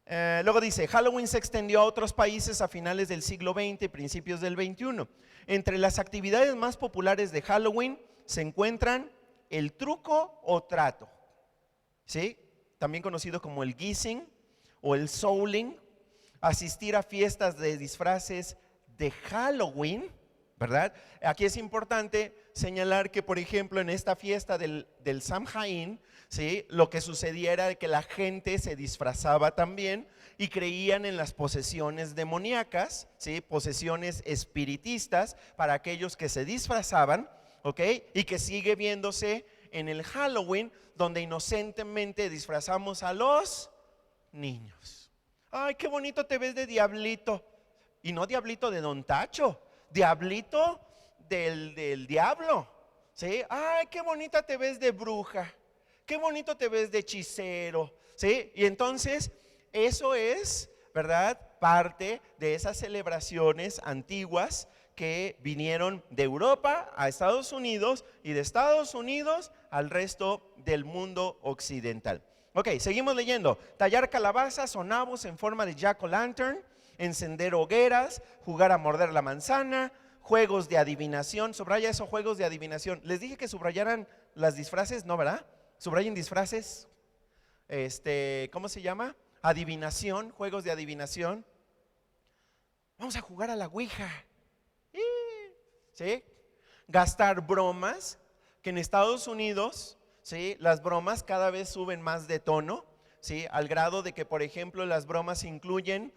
Luego dice, Halloween se extendió a otros países a finales del siglo XX y principios del XXI. Entre las actividades más populares de Halloween se encuentran el truco o trato, ¿sí? También conocido como el guising o el souling, asistir a fiestas de disfraces de Halloween, ¿verdad? Aquí es importante señalar que, por ejemplo, en esta fiesta del Samhain, ¿sí?, lo que sucedía era que la gente se disfrazaba también y creían en las posesiones demoníacas, ¿sí?, posesiones espiritistas para aquellos que se disfrazaban, ¿ok? Y que sigue viéndose en el Halloween, donde inocentemente disfrazamos a los niños. Ay, qué bonito te ves de diablito. Y no diablito de Don Tacho, diablito del diablo, ¿sí? Ay, qué bonita te ves de bruja, qué bonito te ves de hechicero, ¿sí? Y entonces eso es, ¿verdad?, parte de esas celebraciones antiguas que vinieron de Europa a Estados Unidos y de Estados Unidos al resto del mundo occidental. Ok, seguimos leyendo. Tallar calabazas o nabos en forma de jack-o'-lantern, encender hogueras, jugar a morder la manzana, juegos de adivinación. Subraya eso, juegos de adivinación. Les dije que subrayaran las disfraces, ¿no, verdad? Subrayen disfraces. ¿Cómo se llama? Adivinación, juegos de adivinación. Vamos a jugar a la ouija, ¿sí? Gastar bromas, que en Estados Unidos, ¿sí?, las bromas cada vez suben más de tono, ¿sí?, al grado de que, por ejemplo, las bromas incluyen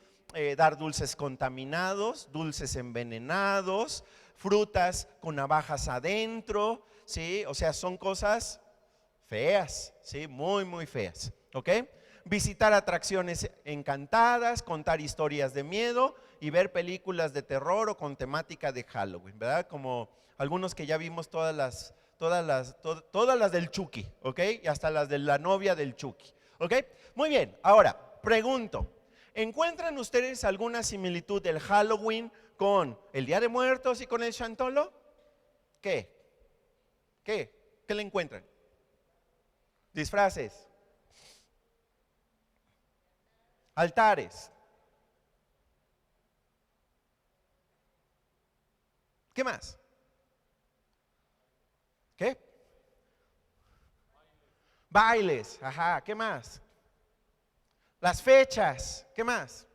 dar dulces contaminados, dulces envenenados, frutas con navajas adentro, ¿sí? O sea, son cosas feas, ¿sí?, muy, muy feas, ¿ok? Visitar atracciones encantadas, contar historias de miedo y ver películas de terror o con temática de Halloween, ¿verdad? Como algunos que ya vimos todas las del Chucky, ¿ok? Y hasta las de la novia del Chucky, ¿ok? Muy bien, ahora pregunto, ¿encuentran ustedes alguna similitud del Halloween con el Día de Muertos y con el Chantolo? ¿Qué le encuentran? Disfraces, altares, ¿qué más? ¿Qué? Bailes, ajá, ¿qué más? Las fechas, ¿qué más?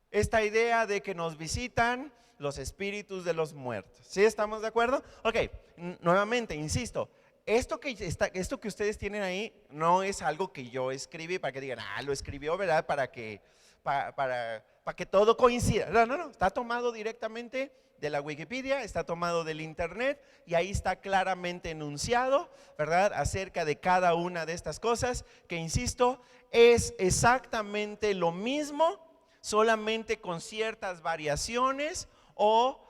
Esta idea de que nos visitan los espíritus de los muertos. ¿Sí estamos de acuerdo? Ok, nuevamente, insisto, esto que ustedes tienen ahí no es algo que yo escribí para que digan, lo escribió, ¿verdad? Para que todo coincida. No, está tomado directamente de la Wikipedia, está tomado del internet y ahí está claramente enunciado, ¿verdad?, acerca de cada una de estas cosas, que insisto, es exactamente lo mismo, solamente con ciertas variaciones o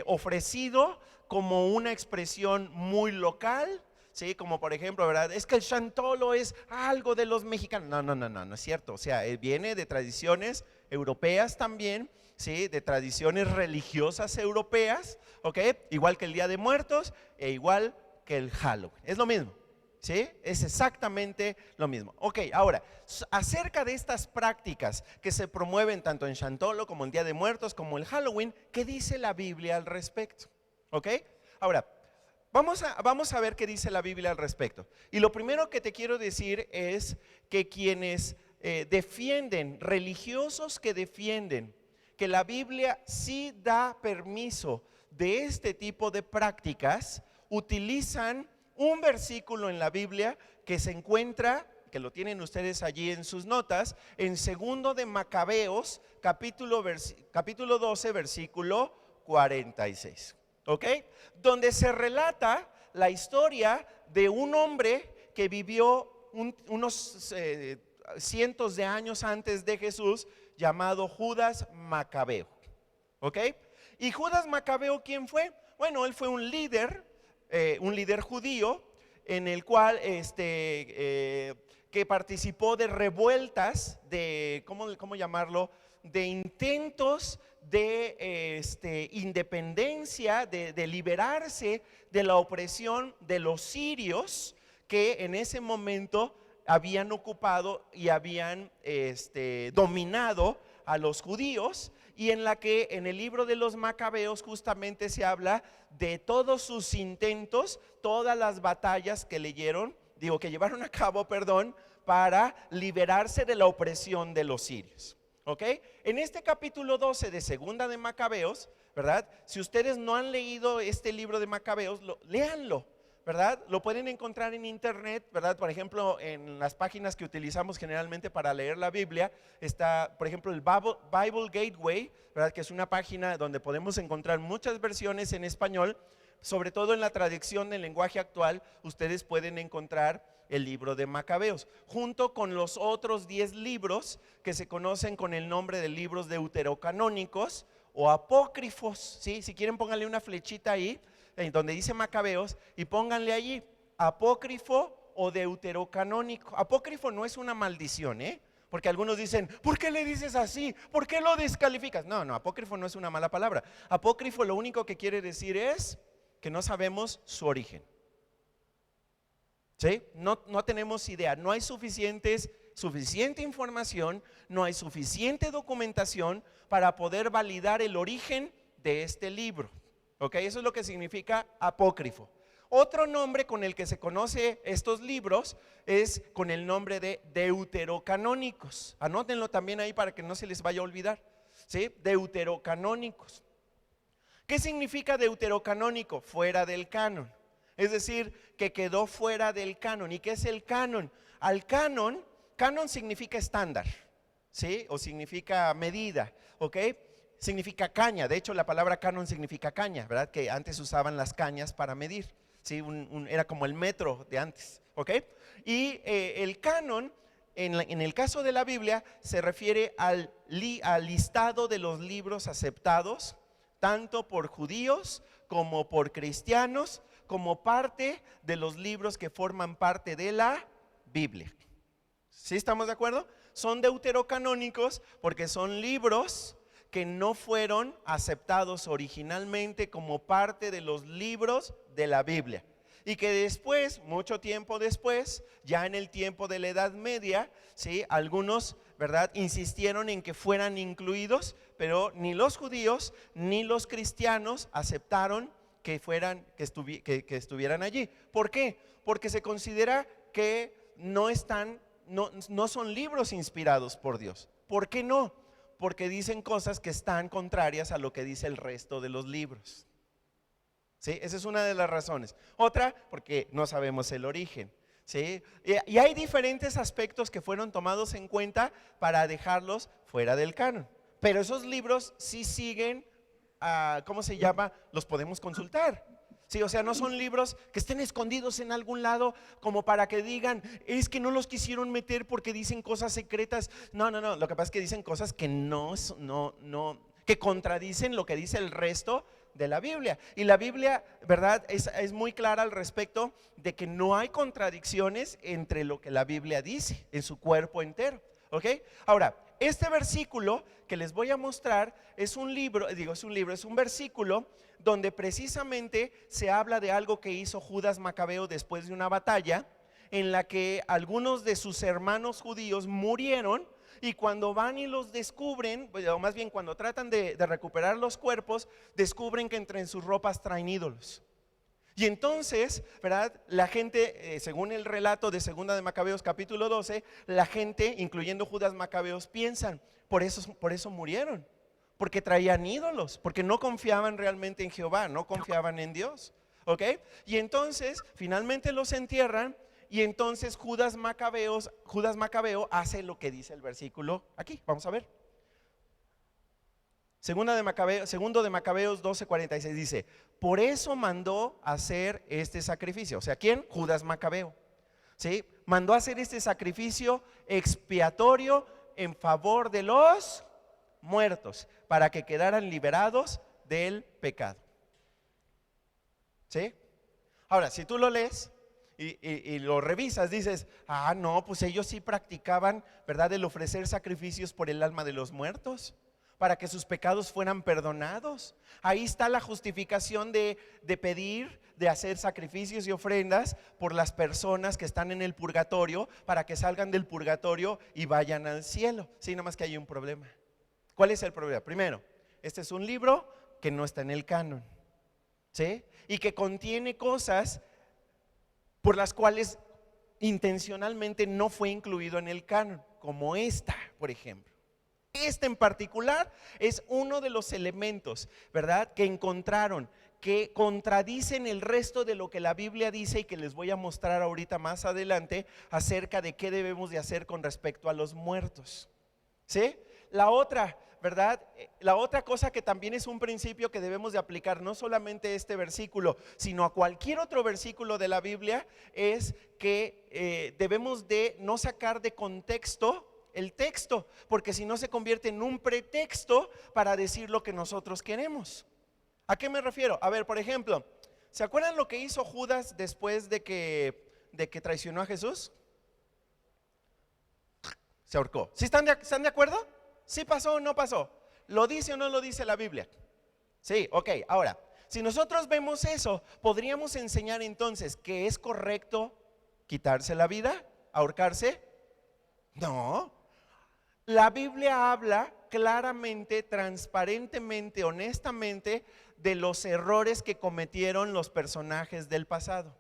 ofrecido como una expresión muy local, ¿sí? Como por ejemplo, ¿verdad? Es que el Chantolo es algo de los mexicanos. No es cierto. O sea, viene de tradiciones europeas también, ¿sí?, de tradiciones religiosas europeas, ¿ok? Igual que el Día de Muertos e igual que el Halloween. Es lo mismo, ¿Sí? Es exactamente lo mismo. Ok, ahora, acerca de estas prácticas que se promueven tanto en Chantolo como en Día de Muertos, como el Halloween, ¿qué dice la Biblia al respecto? Ok, ahora, vamos a ver qué dice la Biblia al respecto. Y lo primero que te quiero decir es que quienes defienden, religiosos que defienden que la Biblia sí da permiso de este tipo de prácticas, utilizan un versículo en la Biblia que se encuentra, que lo tienen ustedes allí en sus notas, en segundo de Macabeos, capítulo 12, versículo 46. ¿Ok? Donde se relata la historia de un hombre que vivió unos cientos de años antes de Jesús, llamado Judas Macabeo. ¿Ok? ¿Y Judas Macabeo quién fue? Bueno, él fue un líder judío en el cual que participó de revueltas, de ¿cómo llamarlo? De intentos de independencia, de liberarse de la opresión de los sirios que en ese momento habían ocupado y habían dominado a los judíos, y en la que en el libro de los Macabeos justamente se habla de todos sus intentos, todas las batallas que que llevaron a cabo, para liberarse de la opresión de los sirios. ¿Ok? En este capítulo 12 de Segunda de Macabeos, ¿verdad? Si ustedes no han leído este libro de Macabeos, léanlo, ¿verdad? Lo pueden encontrar en internet, ¿verdad? Por ejemplo, en las páginas que utilizamos generalmente para leer la Biblia, está, por ejemplo, el Bible Gateway, ¿verdad? Que es una página donde podemos encontrar muchas versiones en español, sobre todo en la traducción del lenguaje actual, ustedes pueden encontrar el libro de Macabeos, junto con los otros 10 libros que se conocen con el nombre de libros deuterocanónicos o apócrifos, ¿sí? Si quieren pónganle una flechita ahí, donde dice Macabeos, y pónganle allí apócrifo o deuterocanónico. Apócrifo no es una maldición, porque algunos dicen, ¿por qué le dices así? ¿Por qué lo descalificas? No, apócrifo no es una mala palabra. Apócrifo lo único que quiere decir es que no sabemos su origen. ¿Sí? No tenemos idea, no hay suficiente información, no hay suficiente documentación para poder validar el origen de este libro. ¿Ok? Eso es lo que significa apócrifo. Otro nombre con el que se conoce estos libros es con el nombre de deuterocanónicos. Anótenlo también ahí para que no se les vaya a olvidar. ¿Sí? Deuterocanónicos. ¿Qué significa deuterocanónico? Fuera del canon. Es decir, que quedó fuera del canon. ¿Y qué es el canon? Canon significa estándar, ¿sí? O significa medida, ¿ok? Significa caña. De hecho, la palabra canon significa caña, ¿verdad? Que antes usaban las cañas para medir, ¿sí? Era como el metro de antes, ¿ok? Y el canon, en el caso de la Biblia, se refiere al listado de los libros aceptados, tanto por judíos como por cristianos, como parte de los libros que forman parte de la Biblia. ¿Sí estamos de acuerdo? Son deuterocanónicos porque son libros que no fueron aceptados originalmente como parte de los libros de la Biblia, y que después, mucho tiempo después, ya en el tiempo de la Edad Media, ¿sí? Algunos, ¿verdad?, insistieron en que fueran incluidos, pero ni los judíos ni los cristianos aceptaron que estuvieran allí. ¿Por qué? Porque se considera que no son libros inspirados por Dios. ¿Por qué no? Porque dicen cosas que están contrarias a lo que dice el resto de los libros. ¿Sí? Esa es una de las razones. Otra, porque no sabemos el origen. ¿Sí? Y hay diferentes aspectos que fueron tomados en cuenta para dejarlos fuera del canon. Pero esos libros sí siguen, ¿cómo se llama? Los podemos consultar. Sí, o sea, no son libros que estén escondidos en algún lado como para que digan, es que no los quisieron meter porque dicen cosas secretas. No, lo que pasa es que dicen cosas que que contradicen lo que dice el resto de la Biblia. Y la Biblia, ¿verdad?, es muy clara al respecto de que no hay contradicciones entre lo que la Biblia dice en su cuerpo entero. ¿Ok? Ahora, este versículo que les voy a mostrar es un versículo donde precisamente se habla de algo que hizo Judas Macabeo después de una batalla, en la que algunos de sus hermanos judíos murieron, y cuando van y los descubren, o más bien cuando tratan de recuperar los cuerpos, descubren que entre sus ropas traen ídolos. Y entonces, ¿verdad? La gente, según el relato de Segunda de Macabeos capítulo 12, la gente, incluyendo Judas Macabeos, piensan, por eso murieron, porque traían ídolos, porque no confiaban realmente en Jehová, no confiaban en Dios, ¿ok? Y entonces, finalmente los entierran, y entonces Judas Macabeo hace lo que dice el versículo aquí, vamos a ver. Segundo de Macabeos 12:46 dice: por eso mandó hacer este sacrificio. O sea, ¿quién? Judas Macabeo, ¿sí? Mandó hacer este sacrificio expiatorio en favor de los muertos, para que quedaran liberados del pecado, ¿sí? Ahora, si tú lo lees y lo revisas, dices, no, pues ellos sí practicaban, ¿verdad?, el ofrecer sacrificios por el alma de los muertos, para que sus pecados fueran perdonados. Ahí está la justificación de pedir, de hacer sacrificios y ofrendas por las personas que están en el purgatorio, para que salgan del purgatorio y vayan al cielo. Sí, nada más que hay un problema. ¿Cuál es el problema? Primero, este es un libro que no está en el canon, ¿sí? Y que contiene cosas por las cuales intencionalmente no fue incluido en el canon, como esta, por ejemplo. Este en particular es uno de los elementos, ¿verdad?, que encontraron, que contradicen el resto de lo que la Biblia dice, y que les voy a mostrar ahorita más adelante acerca de qué debemos de hacer con respecto a los muertos, ¿sí? La otra, ¿verdad? La otra cosa que también es un principio que debemos de aplicar, no solamente a este versículo, sino a cualquier otro versículo de la Biblia, es que debemos de no sacar de contexto el texto, porque si no se convierte en un pretexto para decir lo que nosotros queremos. ¿A qué me refiero? A ver, por ejemplo, ¿se acuerdan lo que hizo Judas después de que traicionó a Jesús? Se ahorcó. ¿Sí están de acuerdo? ¿Sí pasó o no pasó? ¿Lo dice o no lo dice la Biblia? Sí, ok. Ahora, si nosotros vemos eso, ¿podríamos enseñar entonces que es correcto quitarse la vida, ahorcarse? No. La Biblia habla claramente, transparentemente, honestamente, de los errores que cometieron los personajes del pasado.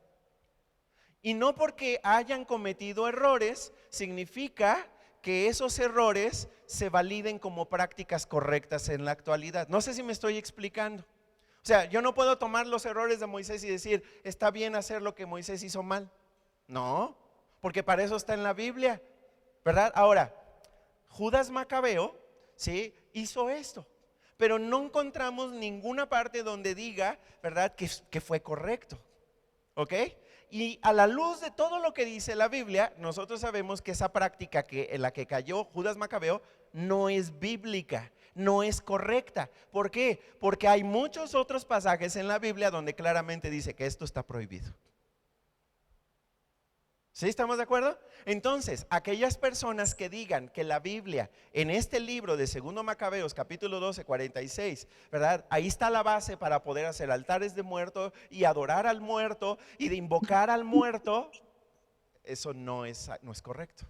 Y no porque hayan cometido errores significa que esos errores se validen como prácticas correctas en la actualidad. No sé si me estoy explicando. O sea, yo no puedo tomar los errores de Moisés y decir, está bien hacer lo que Moisés hizo mal. No, porque para eso está en la Biblia, ¿verdad? Ahora, Judas Macabeo, ¿sí?, hizo esto, pero no encontramos ninguna parte donde diga, ¿verdad?, que fue correcto, ¿ok? Y a la luz de todo lo que dice la Biblia, nosotros sabemos que esa práctica en la que cayó Judas Macabeo no es bíblica, no es correcta. ¿Por qué? Porque hay muchos otros pasajes en la Biblia donde claramente dice que esto está prohibido. ¿Sí estamos de acuerdo? Entonces, aquellas personas que digan que la Biblia en este libro de Segundo Macabeos capítulo 12:46, ¿verdad?, ahí está la base para poder hacer altares de muerto y adorar al muerto y de invocar al muerto, eso no es correcto.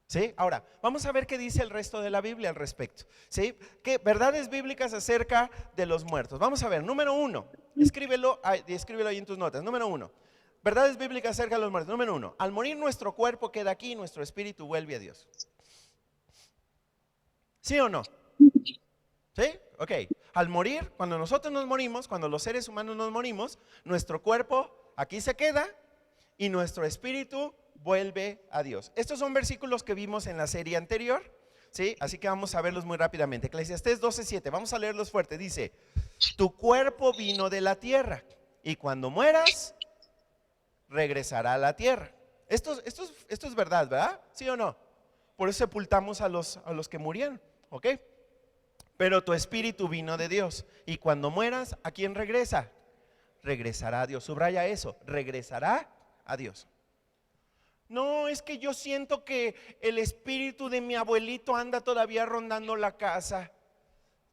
¿Sí? Ahora, vamos a ver qué dice el resto de la Biblia al respecto. ¿Sí? ¿Qué verdades bíblicas acerca de los muertos? Vamos a ver, número 1, escríbelo ahí en tus notas. Número 1. Verdades bíblicas acerca de los muertos. Número 1, al morir nuestro cuerpo queda aquí y nuestro espíritu vuelve a Dios. ¿Sí o no? ¿Sí? Ok. Al morir, cuando nosotros nos morimos, cuando los seres humanos nos morimos, nuestro cuerpo aquí se queda y nuestro espíritu vuelve a Dios. Estos son versículos que vimos en la serie anterior, ¿sí? Así que vamos a verlos muy rápidamente. Eclesiastés 12:7, vamos a leerlos fuerte. Dice, tu cuerpo vino de la tierra y cuando mueras regresará a la tierra. Esto es verdad, ¿verdad? ¿Sí o no? Por eso sepultamos a los que murieron, ¿ok? Pero tu espíritu vino de Dios y cuando mueras, ¿a quién regresa? Regresará a Dios. Subraya eso, regresará a Dios. No, es que yo siento que el espíritu de mi abuelito anda todavía rondando la casa.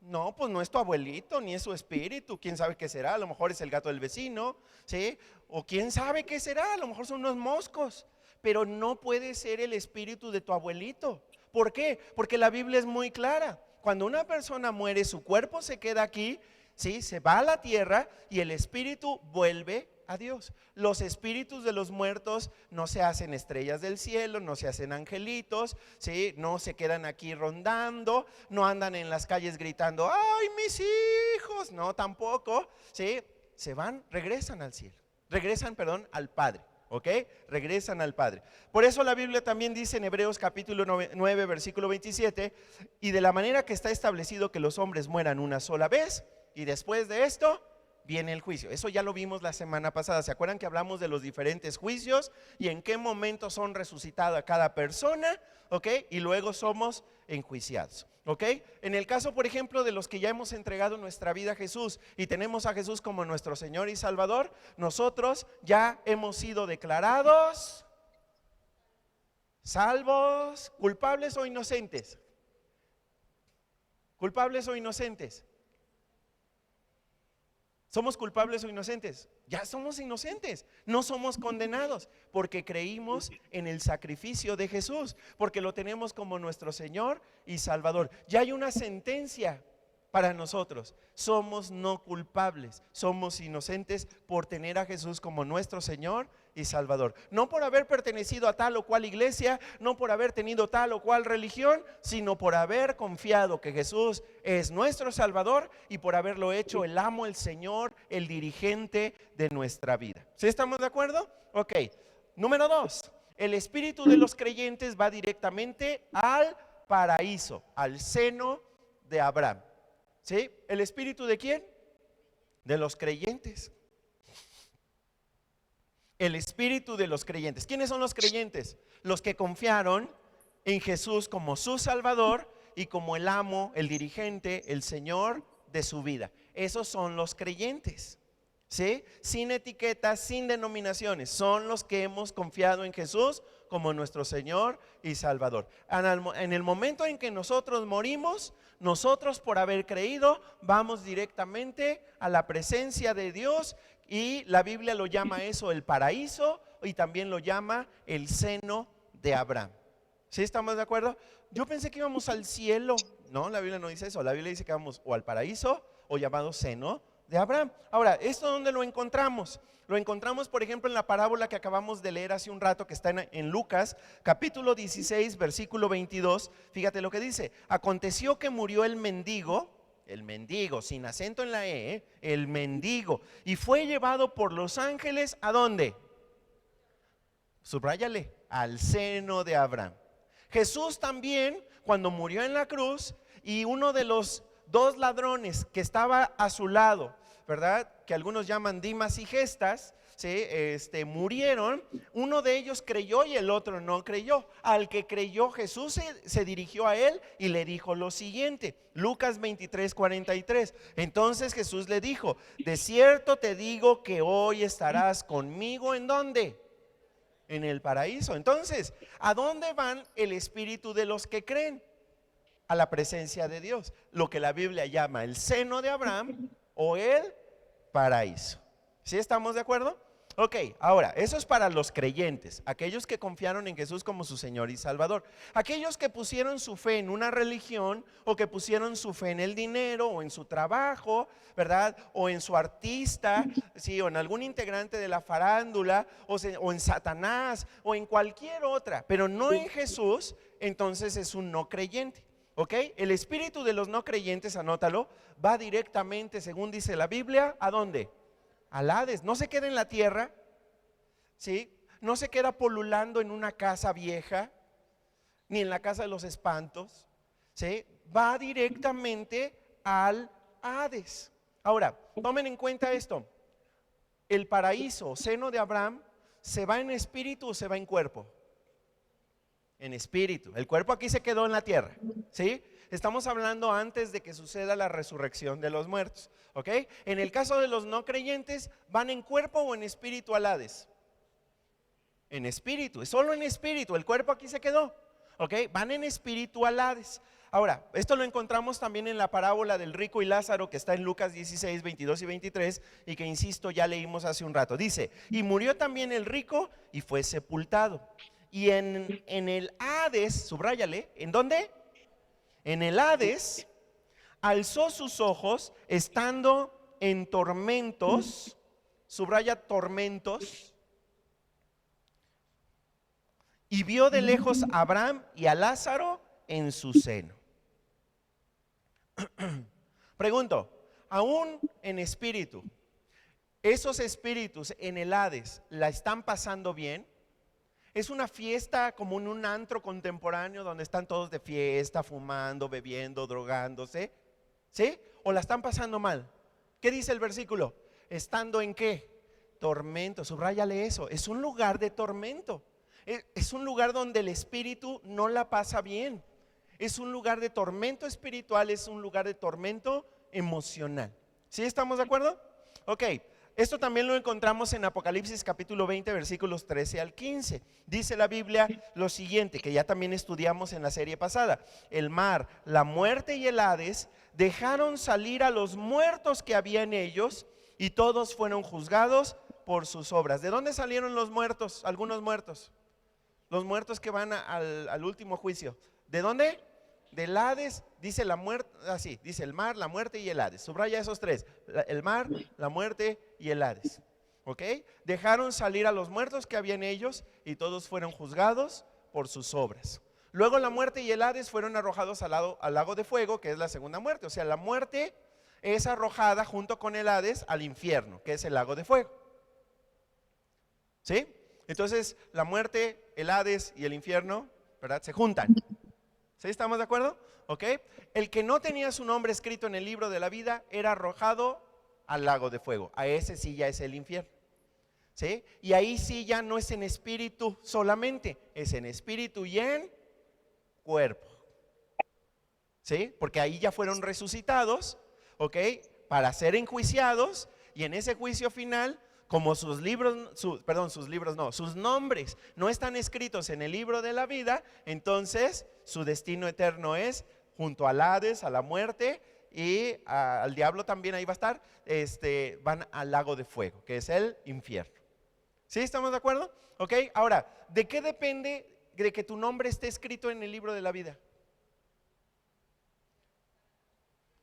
No, pues no es tu abuelito, ni es su espíritu, quién sabe qué será, a lo mejor es el gato del vecino, ¿sí? O quién sabe qué será, a lo mejor son unos moscos, pero no puede ser el espíritu de tu abuelito. ¿Por qué? Porque la Biblia es muy clara. Cuando una persona muere, su cuerpo se queda aquí, ¿sí? Se va a la tierra y el espíritu vuelve a Dios. Los espíritus de los muertos no se hacen estrellas del cielo, no se hacen angelitos, ¿sí? No se quedan aquí rondando, no andan en las calles gritando, ¡ay, mis hijos! No, tampoco, ¿sí? Se van, regresan al cielo, regresan, perdón, al Padre. ¿Ok? Regresan al Padre. Por eso la Biblia también dice en Hebreos capítulo 9 versículo 27, y de la manera que está establecido que los hombres mueran una sola vez, y después de esto viene el juicio. Eso ya lo vimos la semana pasada. ¿Se acuerdan que hablamos de los diferentes juicios y en qué momento son resucitadas cada persona? ¿Ok? Y luego somos enjuiciados. ¿Ok? En el caso, por ejemplo, de los que ya hemos entregado nuestra vida a Jesús y tenemos a Jesús como nuestro Señor y Salvador, nosotros ya hemos sido declarados salvos, culpables o inocentes. ¿Culpables o inocentes? ¿Somos culpables o inocentes? Ya somos inocentes, no somos condenados, porque creímos en el sacrificio de Jesús, porque lo tenemos como nuestro Señor y Salvador. Ya hay una sentencia para nosotros, somos no culpables, somos inocentes por tener a Jesús como nuestro Señor y Salvador. No por haber pertenecido a tal o cual iglesia, no por haber tenido tal o cual religión, sino por haber confiado que Jesús es nuestro Salvador y por haberlo hecho el amo, el Señor, el dirigente de nuestra vida. ¿Sí estamos de acuerdo? Ok. Número 2, el espíritu de los creyentes va directamente al paraíso, al seno de Abraham. ¿Sí? ¿El espíritu de quién? De los creyentes. El espíritu de los creyentes. ¿Quiénes son los creyentes? Los que confiaron en Jesús como su Salvador y como el amo, el dirigente, el Señor de su vida. Esos son los creyentes. ¿Sí? Sin etiquetas, sin denominaciones. Son los que hemos confiado en Jesús como nuestro Señor y Salvador. En el momento en que nosotros morimos, nosotros por haber creído vamos directamente a la presencia de Dios, y la Biblia lo llama eso el paraíso y también lo llama el seno de Abraham. ¿Sí estamos de acuerdo? Yo pensé que íbamos al cielo. No, la Biblia no dice eso. La Biblia dice que vamos o al paraíso o llamado seno de Abraham. Ahora, ¿esto dónde lo encontramos? Lo encontramos, por ejemplo, en la parábola que acabamos de leer hace un rato, que está en Lucas, capítulo 16, versículo 22. Fíjate lo que dice. Aconteció que murió el mendigo, sin acento en la E, el mendigo, y fue llevado por los ángeles, ¿a dónde? Subráyale, al seno de Abraham. Jesús también, cuando murió en la cruz, y uno de los dos ladrones que estaba a su lado, ¿verdad? Que algunos llaman Dimas y Gestas, ¿sí? Murieron. Uno de ellos creyó y el otro no creyó. Al que creyó, Jesús se dirigió a él y le dijo lo siguiente, Lucas 23, 43. Entonces Jesús le dijo: de cierto te digo que hoy estarás conmigo, ¿en dónde? En el paraíso. Entonces, ¿a dónde van el espíritu de los que creen? A la presencia de Dios, lo que la Biblia llama el seno de Abraham o el paraíso. ¿Sí estamos de acuerdo? Ok, ahora, eso es para los creyentes, aquellos que confiaron en Jesús como su Señor y Salvador. Aquellos que pusieron su fe en una religión, o que pusieron su fe en el dinero, o en su trabajo, ¿verdad? O en su artista, ¿sí? O en algún integrante de la farándula, o en Satanás, o en cualquier otra, pero no en Jesús, entonces es un no creyente. ¿Ok? El espíritu de los no creyentes, anótalo, va directamente, según dice la Biblia, ¿a dónde? Al Hades. No se queda en la tierra, ¿sí? No se queda polulando en una casa vieja, ni en la casa de los espantos, ¿sí? Va directamente al Hades. Ahora, tomen en cuenta esto. El paraíso, seno de Abraham, ¿se va en espíritu o se va en cuerpo? En espíritu. El cuerpo aquí se quedó en la tierra, ¿sí? Estamos hablando antes de que suceda la resurrección de los muertos, ¿ok? En el caso de los no creyentes, ¿van en cuerpo o en espíritu al Hades? En espíritu, es solo en espíritu. El cuerpo aquí se quedó, ¿ok? Van en espíritu al Hades. Ahora, esto lo encontramos también en la parábola del rico y Lázaro, que está en Lucas 16, 22 y 23, y que, insisto, ya leímos hace un rato. Dice, y murió también el rico y fue sepultado. Y en el Hades, subráyale, ¿en dónde? En el Hades, alzó sus ojos estando en tormentos, subraya tormentos, y vio de lejos a Abraham y a Lázaro en su seno. Pregunto, aún en espíritu, ¿esos espíritus en el Hades la están pasando bien? ¿Es una fiesta como en un antro contemporáneo donde están todos de fiesta, fumando, bebiendo, drogándose? ¿Sí? ¿O la están pasando mal? ¿Qué dice el versículo? ¿Estando en qué? Tormento, subráyale eso. Es un lugar de tormento. Es un lugar donde el espíritu no la pasa bien. Es un lugar de tormento espiritual, es un lugar de tormento emocional. ¿Sí estamos de acuerdo? Ok, esto también lo encontramos en Apocalipsis capítulo 20, versículos 13 al 15. Dice la Biblia lo siguiente, que ya también estudiamos en la serie pasada. El mar, la muerte y el Hades dejaron salir a los muertos que había en ellos, y todos fueron juzgados por sus obras. ¿De dónde salieron los muertos? Algunos muertos. Los muertos que van al último juicio. ¿De dónde? Del Hades, dice la muerte, así, dice el mar, la muerte y el Hades. Subraya esos tres, el mar, la muerte y el Hades. ¿Ok? Dejaron salir a los muertos que había en ellos y todos fueron juzgados por sus obras. Luego la muerte y el Hades fueron arrojados al lago de fuego, que es la segunda muerte. O sea, la muerte es arrojada junto con el Hades al infierno, que es el lago de fuego. ¿Sí? Entonces, la muerte, el Hades y el infierno, ¿verdad? Se juntan. ¿Sí? ¿Estamos de acuerdo? ¿Ok? El que no tenía su nombre escrito en el libro de la vida era arrojado al lago de fuego. A ese sí ya es el infierno. ¿Sí? Y ahí sí ya no es en espíritu solamente, es en espíritu y en cuerpo. ¿Sí? Porque ahí ya fueron resucitados, ¿ok? Para ser enjuiciados, y en ese juicio final, como sus nombres no están escritos en el libro de la vida, entonces su destino eterno es junto al Hades, a la muerte, y al diablo también ahí va a estar, van al lago de fuego, que es el infierno. ¿Sí? ¿Estamos de acuerdo? ¿Ok? Ahora, ¿de qué depende de que tu nombre esté escrito en el libro de la vida?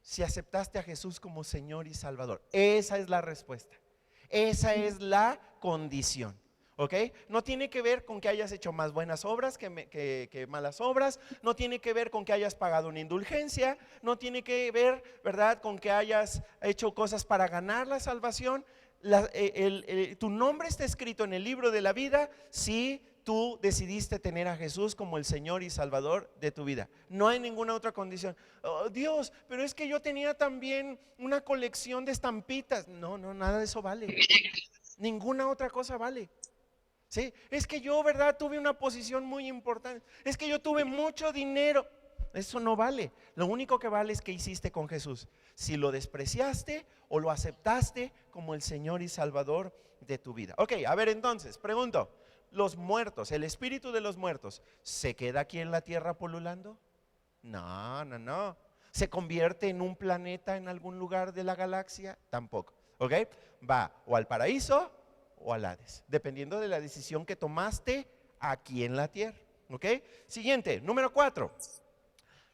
Si aceptaste a Jesús como Señor y Salvador. Esa es la respuesta. Esa es la condición. ¿Ok? No tiene que ver con que hayas hecho más buenas obras que malas obras. No tiene que ver con que hayas pagado una indulgencia. No tiene que ver, ¿verdad?, con que hayas hecho cosas para ganar la salvación. Tu nombre está escrito en el libro de la vida si tú decidiste tener a Jesús como el Señor y Salvador de tu vida. No hay ninguna otra condición. Oh, Dios, pero es que yo tenía también una colección de estampitas. No, nada de eso vale. Ninguna otra cosa vale. ¿Sí? Es que yo, ¿verdad?, tuve una posición muy importante. Es que yo tuve mucho dinero. Eso no vale. Lo único que vale es qué hiciste con Jesús. Si lo despreciaste o lo aceptaste como el Señor y Salvador de tu vida. Ok, a ver, entonces, pregunto. Los muertos, el espíritu de los muertos, ¿se queda aquí en la tierra polulando? No. ¿Se convierte en un planeta en algún lugar de la galaxia? Tampoco. ¿Ok? Va o al paraíso o al Hades, dependiendo de la decisión que tomaste aquí en la tierra. ¿Ok? Siguiente, número 4.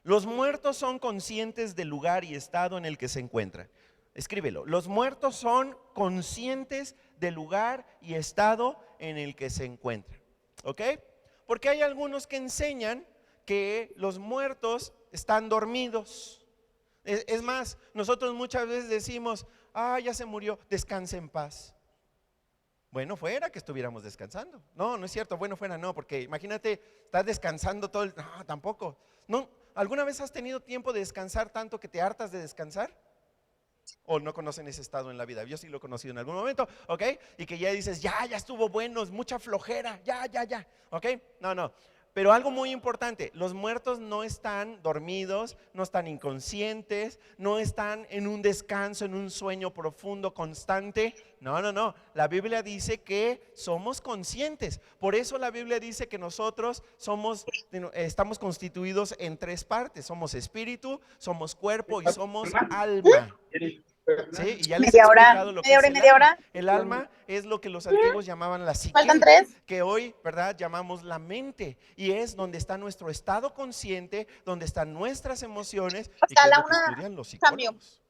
Los muertos son conscientes del lugar y estado en el que se encuentran. Escríbelo. Los muertos son conscientes del lugar y estado en el que se encuentran. ¿Ok? Porque hay algunos que enseñan que los muertos están dormidos. Es más, nosotros muchas veces decimos, ya se murió, descanse en paz. Bueno, fuera que estuviéramos descansando. No es cierto, bueno, fuera no, porque imagínate, estás descansando todo el... No, tampoco. No, ¿alguna vez has tenido tiempo de descansar tanto que te hartas de descansar? ¿O no conocen ese estado en la vida? Yo sí lo he conocido en algún momento, ¿ok? Y que ya dices, ya estuvo bueno, es mucha flojera, ya, ¿ok? No. Pero algo muy importante, los muertos no están dormidos, no están inconscientes, no están en un descanso, en un sueño profundo, constante. No, no, no. La Biblia dice que somos conscientes. Por eso la Biblia dice que nosotros estamos constituidos en tres partes. Somos espíritu, somos cuerpo y somos alma. Sí, y ya les he Media hora, explicado lo que media es hora y media hora. el alma es lo que los antiguos llamaban la psique, Faltan 3. que hoy, ¿verdad?, llamamos la mente. Y es donde está nuestro estado consciente, donde están nuestras emociones, y que Hasta es la lo que una estudian los cambio. psicólogos.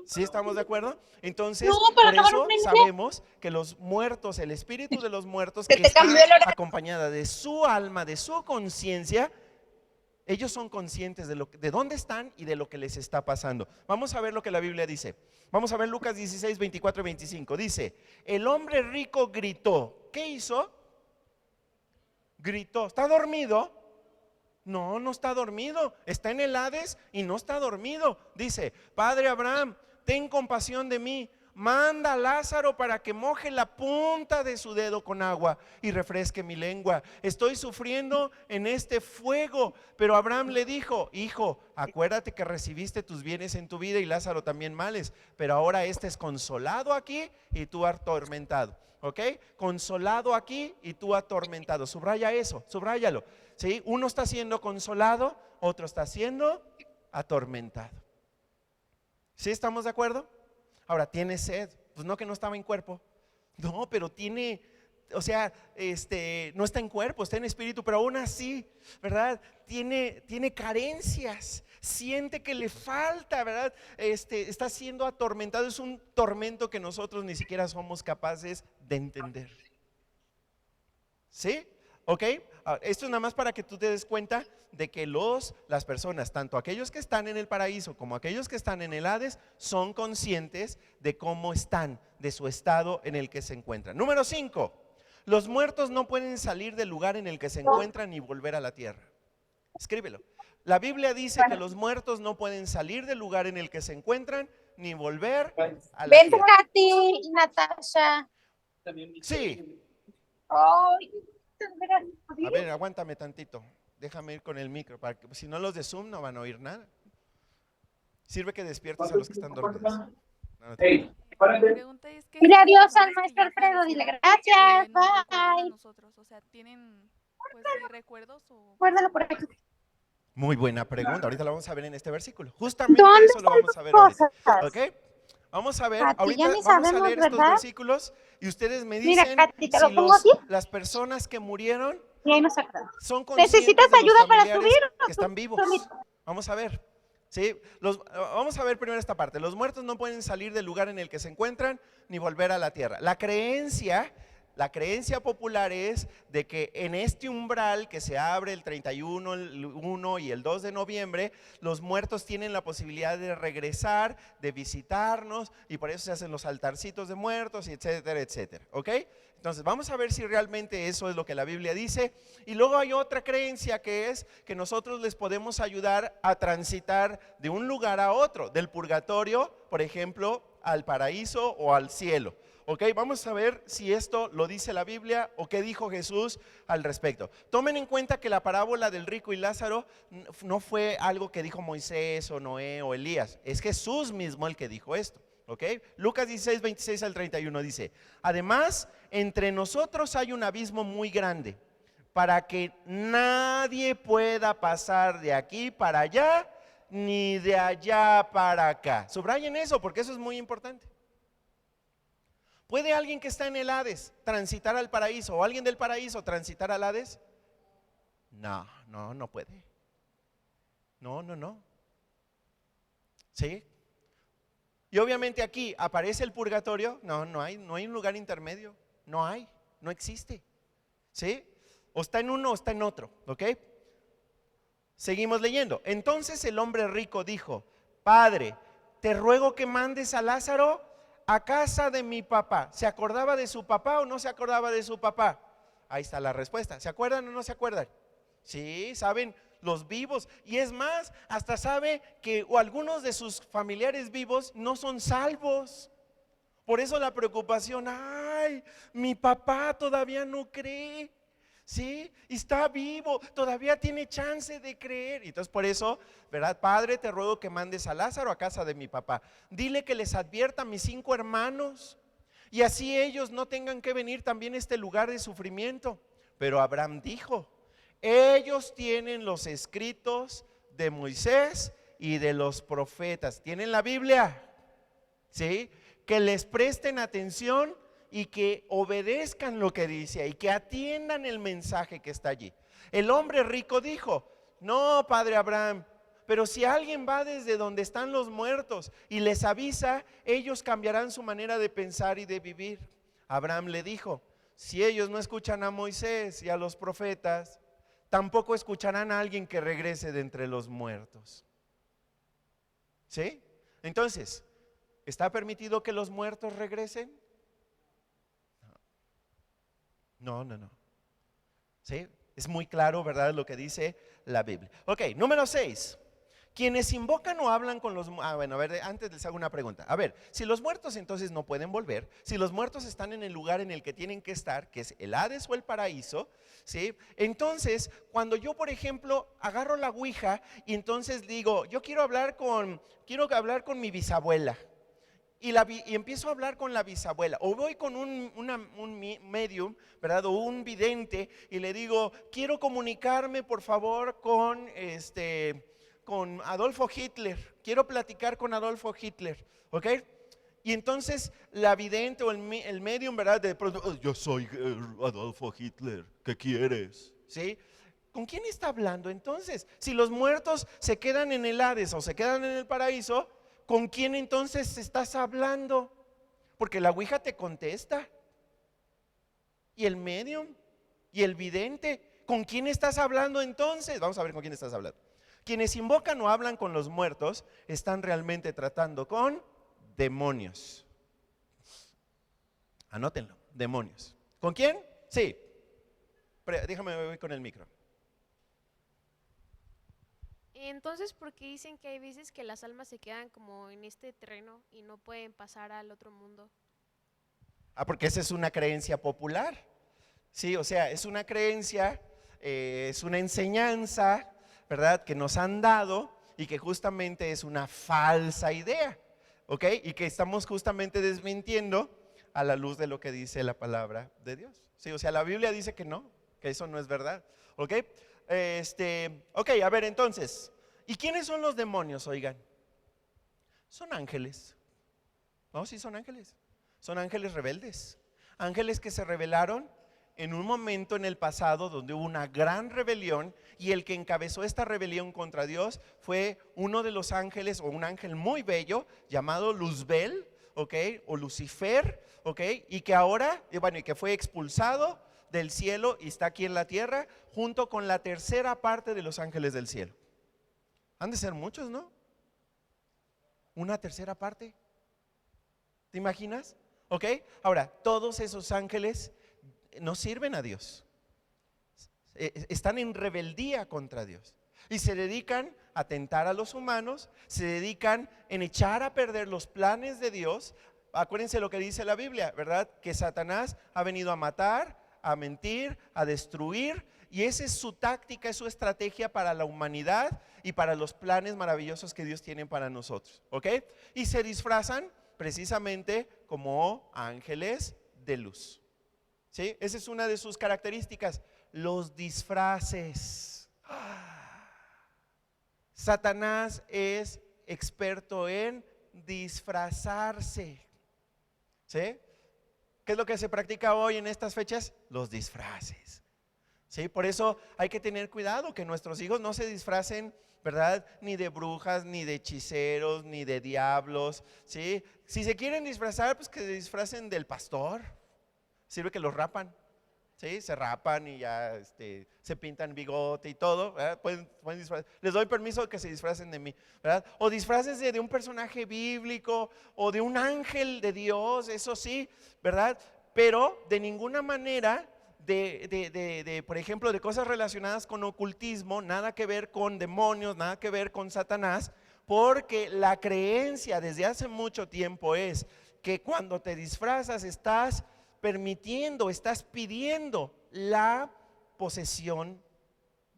¿Sí estamos de acuerdo? Entonces, No, pero por acabaron eso media. sabemos que los muertos, el espíritu de los muertos, Se que te está cambió el horario. acompañada de su alma, de su conciencia, ellos son conscientes de dónde están y de lo que les está pasando. Vamos a ver lo que la Biblia dice. Vamos a ver Lucas 16, 24 y 25. Dice, el hombre rico gritó. ¿Qué hizo? Gritó. ¿Está dormido? No, no está dormido. Está en el Hades y no está dormido. Dice, Padre Abraham, ten compasión de mí. Manda a Lázaro para que moje la punta de su dedo con agua y refresque mi lengua. Estoy sufriendo en este fuego. Pero Abraham le dijo, hijo, acuérdate que recibiste tus bienes en tu vida y Lázaro también males. Pero ahora este es consolado aquí y tú atormentado. ¿Ok? Consolado aquí y tú atormentado. Subraya eso, subráyalo. ¿Sí? Uno está siendo consolado, otro está siendo atormentado. ¿Sí estamos de acuerdo? Ahora, ¿tiene sed? Pues no, que no estaba en cuerpo. No, pero tiene, o sea, no está en cuerpo, está en espíritu, pero aún así, ¿verdad? Tiene carencias, siente que le falta, ¿verdad? Está siendo atormentado, es un tormento que nosotros ni siquiera somos capaces de entender. ¿Sí? ¿Ok? Esto es nada más para que tú te des cuenta de que las personas, tanto aquellos que están en el paraíso como aquellos que están en el Hades, son conscientes de cómo están, de su estado en el que se encuentran. Número 5, los muertos no pueden salir del lugar en el que se encuentran ni volver a la tierra. Escríbelo. La Biblia dice que los muertos no pueden salir del lugar en el que se encuentran ni volver a la Vente, tierra. Katy y Natasha. Sí. Ay, A ver, aguántame tantito. Déjame ir con el micro, para que si no los de Zoom no van a oír nada. Sirve que despiertes a los que están dormidos. No te Mi pregunta es que Dile estas adiós al personas que maestro ya Alfredo, dile fallecieron, gracias, nos recuerdan a bye. nosotros, o sea, tienen pues sí, recuerdos o Guárdalo por aquí. Muy buena pregunta. Ahorita la vamos a ver en este versículo. Justamente ¿Dónde eso lo están vamos tus a ver ahorita. cosas? ¿Ok? Vamos a ver, Katy, ahorita ya ni vamos a sabemos, leer estos ¿verdad? versículos y ustedes me Mira, dicen Katy, te si lo pongo aquí las personas que murieron y ahí nos acordamos. son conscientes ¿Necesitas de los ayuda para familiares subir? que están vivos. Vamos a ver. ¿Sí? Vamos a ver primero esta parte. Los muertos no pueden salir del lugar en el que se encuentran ni volver a la tierra. La creencia popular es de que en este umbral que se abre el 31, el 1 y el 2 de noviembre, los muertos tienen la posibilidad de regresar, de visitarnos, y por eso se hacen los altarcitos de muertos, etcétera, etcétera. ¿Ok? Entonces vamos a ver si realmente eso es lo que la Biblia dice. Y luego hay otra creencia que es que nosotros les podemos ayudar a transitar de un lugar a otro, del purgatorio, por ejemplo, al paraíso o al cielo. Ok, vamos a ver si esto lo dice la Biblia o qué dijo Jesús al respecto. Tomen en cuenta que la parábola del rico y Lázaro no fue algo que dijo Moisés o Noé o Elías, es Jesús mismo el que dijo esto. ¿Ok? Lucas 16, 26 al 31 dice, además, entre nosotros hay un abismo muy grande, para que nadie pueda pasar de aquí para allá, ni de allá para acá. Subrayen eso, porque eso es muy importante. ¿Puede alguien que está en el Hades transitar al paraíso, o alguien del paraíso transitar al Hades? No, no puede. No. ¿Sí? Y obviamente aquí aparece el purgatorio. No hay un lugar intermedio. No existe. ¿Sí? O está en uno o está en otro. ¿Ok? Seguimos leyendo. Entonces el hombre rico dijo, Padre, te ruego que mandes a Lázaro a casa de mi papá. ¿Se acordaba de su papá o no se acordaba de su papá? Ahí está la respuesta. ¿Se acuerdan o no se acuerdan? Sí, saben, los vivos. Y es más, hasta sabe que algunos de sus familiares vivos no son salvos. Por eso la preocupación, ay, mi papá todavía no cree. Sí, y está vivo, todavía tiene chance de creer. Y entonces por eso, ¿verdad? Padre, te ruego que mandes a Lázaro a casa de mi papá. Dile que les advierta a mis 5 hermanos y así ellos no tengan que venir también a este lugar de sufrimiento. Pero Abraham dijo, ellos tienen los escritos de Moisés y de los profetas. ¿Tienen la Biblia? ¿Sí? Que les presten atención y que obedezcan lo que dice y que atiendan el mensaje que está allí. El hombre rico dijo, no, padre Abraham, pero si alguien va desde donde están los muertos y les avisa, ellos cambiarán su manera de pensar y de vivir. Abraham le dijo, si ellos no escuchan a Moisés y a los profetas, tampoco escucharán a alguien que regrese de entre los muertos. ¿Sí? Entonces, ¿está permitido que los muertos regresen? No. ¿Sí? Es muy claro, ¿verdad? Lo que dice la Biblia. Ok, número 6. Quienes invocan o hablan con los... bueno, a ver, antes les hago una pregunta. A ver, si los muertos entonces no pueden volver, si los muertos están en el lugar en el que tienen que estar, que es el Hades o el paraíso, ¿sí? Entonces, cuando yo, por ejemplo, agarro la ouija y entonces digo, yo quiero hablar con mi bisabuela. Y empiezo a hablar con la bisabuela, o voy con un medium, ¿verdad? O un vidente, y le digo, quiero comunicarme por favor con Adolfo Hitler, quiero platicar con Adolfo Hitler, ¿ok? Y entonces la vidente o el medium, ¿verdad? De pronto, "Oh, yo soy Adolfo Hitler, ¿qué quieres?" ¿Sí? ¿Con quién está hablando entonces? Si los muertos se quedan en el Hades o se quedan en el paraíso, ¿con quién entonces estás hablando? Porque la ouija te contesta. Y el medium y el vidente, ¿con quién estás hablando entonces? Vamos a ver con quién estás hablando. Quienes invocan o hablan con los muertos están realmente tratando con demonios. Anótenlo, demonios. ¿Con quién? Sí. Déjame ver con el micro. Entonces, ¿por qué dicen que hay veces que las almas se quedan como en este terreno y no pueden pasar al otro mundo? Porque esa es una creencia popular. Sí, o sea, es una creencia, es una enseñanza, ¿verdad? Que nos han dado y que justamente es una falsa idea, ¿ok? Y que estamos justamente desmintiendo a la luz de lo que dice la palabra de Dios. Sí, o sea, la Biblia dice que no, que eso no es verdad, ¿ok? Ok, a ver entonces, ¿y quiénes son los demonios, oigan? Son ángeles. No, sí son ángeles. Son ángeles rebeldes. Ángeles que se rebelaron en un momento en el pasado donde hubo una gran rebelión, y el que encabezó esta rebelión contra Dios fue uno de los ángeles, o un ángel muy bello llamado Luzbel, ¿ok? O Lucifer, ¿ok? Y que ahora, y que fue expulsado del cielo y está aquí en la tierra junto con la tercera parte de los ángeles del cielo. Han de ser muchos, ¿no? Una tercera parte. ¿Te imaginas? ¿Ok? Ahora, todos esos ángeles no sirven a Dios. Están en rebeldía contra Dios y se dedican a tentar a los humanos, se dedican en echar a perder los planes de Dios. Acuérdense lo que dice la Biblia, ¿verdad? Que Satanás ha venido a matar, a mentir, a destruir, y esa es su táctica, es su estrategia para la humanidad y para los planes maravillosos que Dios tiene para nosotros, ¿ok? Y se disfrazan precisamente como ángeles de luz. ¿Sí? Esa es una de sus características, los disfraces. Satanás es experto en disfrazarse. ¿Sí? ¿Qué es lo que se practica hoy en estas fechas? Los disfraces. ¿Sí? Por eso hay que tener cuidado que nuestros hijos no se disfracen, ¿verdad? Ni de brujas, ni de hechiceros, ni de diablos. ¿Sí? Si se quieren disfrazar, pues que se disfracen del pastor. Sirve que los rapan, ¿sí? Se rapan y ya se pintan bigote y todo, ¿verdad? Pueden disfrazar. Les doy permiso de que se disfracen de mí, ¿verdad? O disfrácense de un personaje bíblico o de un ángel de Dios, eso sí, ¿verdad? Pero de ninguna manera por ejemplo, de cosas relacionadas con ocultismo, nada que ver con demonios, nada que ver con Satanás, porque la creencia desde hace mucho tiempo es que cuando te disfrazas estás permitiendo, estás pidiendo la posesión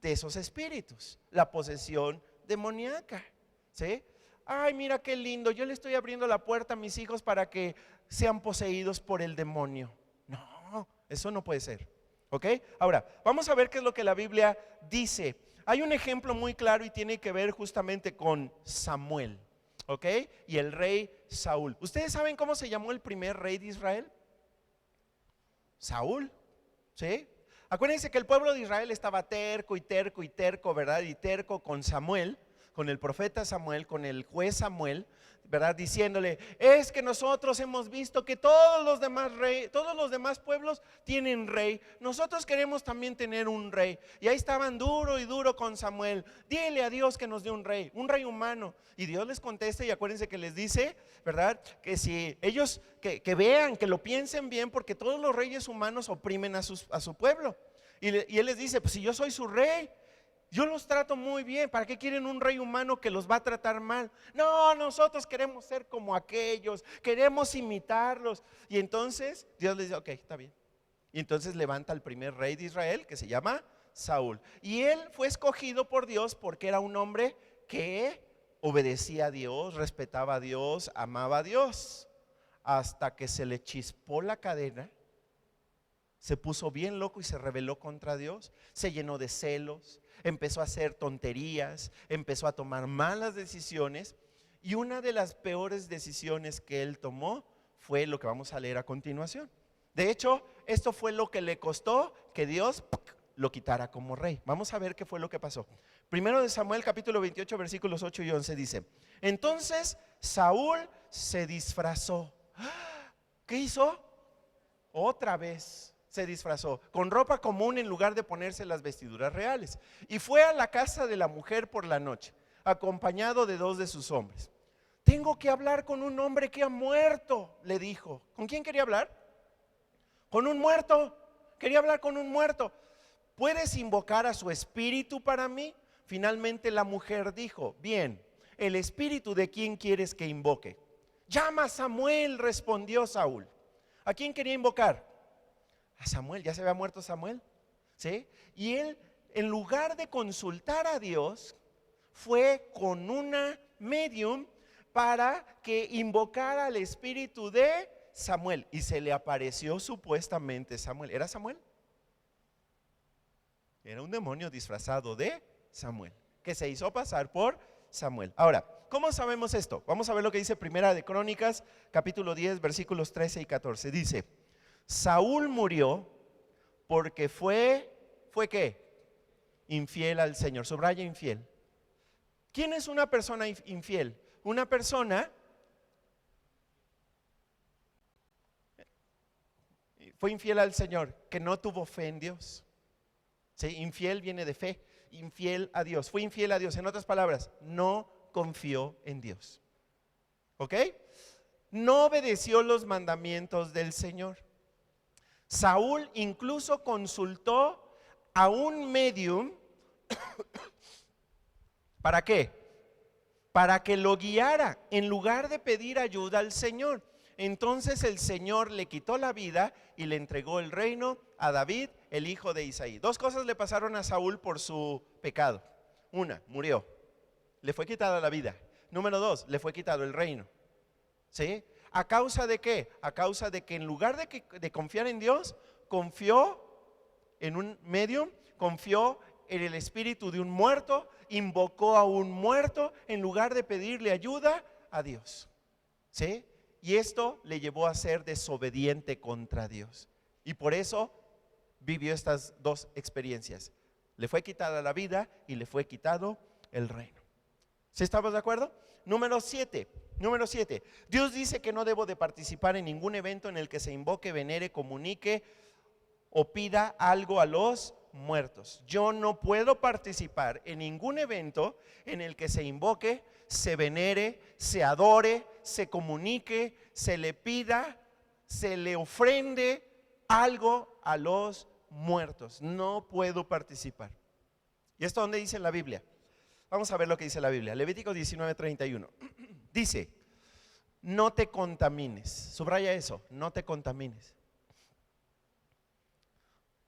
de esos espíritus, la posesión demoníaca, ¿sí? Ay, mira qué lindo, yo le estoy abriendo la puerta a mis hijos para que sean poseídos por el demonio. No, eso no puede ser, ¿ok? Ahora, vamos a ver qué es lo que la Biblia dice. Hay un ejemplo muy claro y tiene que ver justamente con Samuel, ¿ok? Y el rey Saúl. ¿Ustedes saben cómo se llamó el primer rey de Israel? Saúl, ¿sí? Acuérdense que el pueblo de Israel estaba terco y terco y terco, ¿verdad? Y terco con Samuel, con el profeta Samuel, con el juez Samuel, ¿verdad? Diciéndole, es que nosotros hemos visto que todos los demás pueblos tienen rey, nosotros queremos también tener un rey. Y ahí estaban duro y duro con Samuel, dile a Dios que nos dé un rey humano. Y Dios les contesta y acuérdense que les dice, ¿verdad? Que si ellos, que vean, que lo piensen bien, porque todos los reyes humanos oprimen a su pueblo. Y él les dice, pues si yo soy su rey, yo los trato muy bien, ¿para qué quieren un rey humano que los va a tratar mal? No, nosotros queremos ser como aquellos, queremos imitarlos. Y entonces Dios les dice, ok, está bien. Y entonces levanta al primer rey de Israel, que se llama Saúl. Y él fue escogido por Dios porque era un hombre que obedecía a Dios, respetaba a Dios, amaba a Dios. Hasta que se le chispó la cadena, se puso bien loco y se rebeló contra Dios, se llenó de celos, empezó a hacer tonterías, empezó a tomar malas decisiones. Y una de las peores decisiones que él tomó fue lo que vamos a leer a continuación. De hecho, esto fue lo que le costó que Dios lo quitara como rey. Vamos a ver qué fue lo que pasó. Primero de Samuel capítulo 28 versículos 8 y 11 dice: entonces Saúl se disfrazó. ¿Qué hizo? Otra vez se disfrazó con ropa común en lugar de ponerse las vestiduras reales, y fue a la casa de la mujer por la noche, acompañado de 2 de sus hombres. Tengo que hablar con un hombre que ha muerto, le dijo. ¿Con quién quería hablar? Con un muerto. Quería hablar con un muerto. ¿Puedes invocar a su espíritu para mí? Finalmente la mujer dijo: bien, el espíritu de quién quieres que invoque. Llama a Samuel, respondió Saúl. ¿A quién quería invocar? A Samuel. Ya se había muerto Samuel, ¿sí? Y él, en lugar de consultar a Dios, fue con una medium para que invocara al espíritu de Samuel. Y se le apareció supuestamente Samuel. ¿Era Samuel? Era un demonio disfrazado de Samuel, que se hizo pasar por Samuel. Ahora, ¿cómo sabemos esto? Vamos a ver lo que dice Primera de Crónicas, capítulo 10, versículos 13 y 14. Dice: Saúl murió porque ¿fue qué? Infiel al Señor. Subraya infiel. ¿Quién es una persona infiel? Una persona fue infiel al Señor, que no tuvo fe en Dios. ¿Sí? Infiel viene de fe, infiel a Dios. Fue infiel a Dios. En otras palabras, no confió en Dios. ¿Ok? No obedeció los mandamientos del Señor. Saúl incluso consultó a un medium. ¿Para qué? Para que lo guiara en lugar de pedir ayuda al Señor. Entonces el Señor le quitó la vida y le entregó el reino a David, el hijo de Isaí. 2 cosas le pasaron a Saúl por su pecado. Una, murió, le fue quitada la vida. Número 2, le fue quitado el reino. ¿Sí? ¿A causa de qué? A causa de que en lugar de confiar en Dios, confió en un medium, confió en el espíritu de un muerto, invocó a un muerto en lugar de pedirle ayuda a Dios. ¿Sí? Y esto le llevó a ser desobediente contra Dios. Y por eso vivió estas 2 experiencias. Le fue quitada la vida y le fue quitado el reino. ¿Sí estamos de acuerdo? Número 7. Dios dice que no debo de participar en ningún evento en el que se invoque, venere, comunique o pida algo a los muertos. Yo no puedo participar en ningún evento en el que se invoque, se venere, se adore, se comunique, se le pida, se le ofrende algo a los muertos. No puedo participar. ¿Y esto dónde dice en la Biblia? Vamos a ver lo que dice la Biblia. Levítico 19:31. Dice: no te contamines. Subraya eso, no te contamines.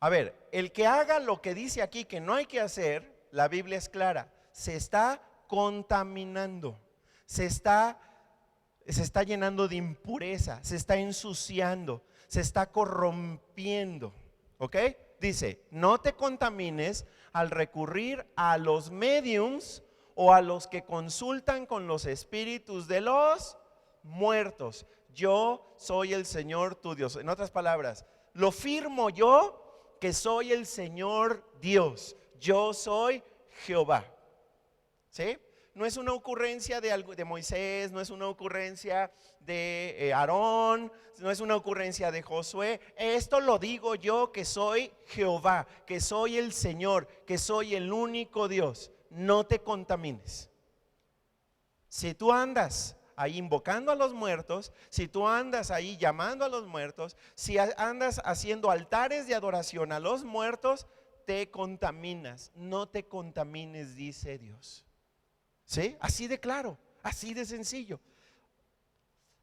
A ver, el que haga lo que dice aquí que no hay que hacer, la Biblia es clara, se está contaminando, se está llenando de impureza, se está ensuciando, se está corrompiendo, ¿ok? Dice, no te contamines al recurrir a los mediums o a los que consultan con los espíritus de los muertos. Yo soy el Señor tu Dios. En otras palabras, lo firmo yo que soy el Señor Dios. Yo soy Jehová. ¿Sí? No es una ocurrencia de Moisés, no es una ocurrencia de Aarón, no es una ocurrencia de Josué. Esto lo digo yo que soy Jehová, que soy el Señor, que soy el único Dios. No te contamines. Si tú andas ahí invocando a los muertos, si tú andas ahí llamando a los muertos, si andas haciendo altares de adoración a los muertos, te contaminas. No te contamines, dice Dios. ¿Sí? Así de claro, así de sencillo.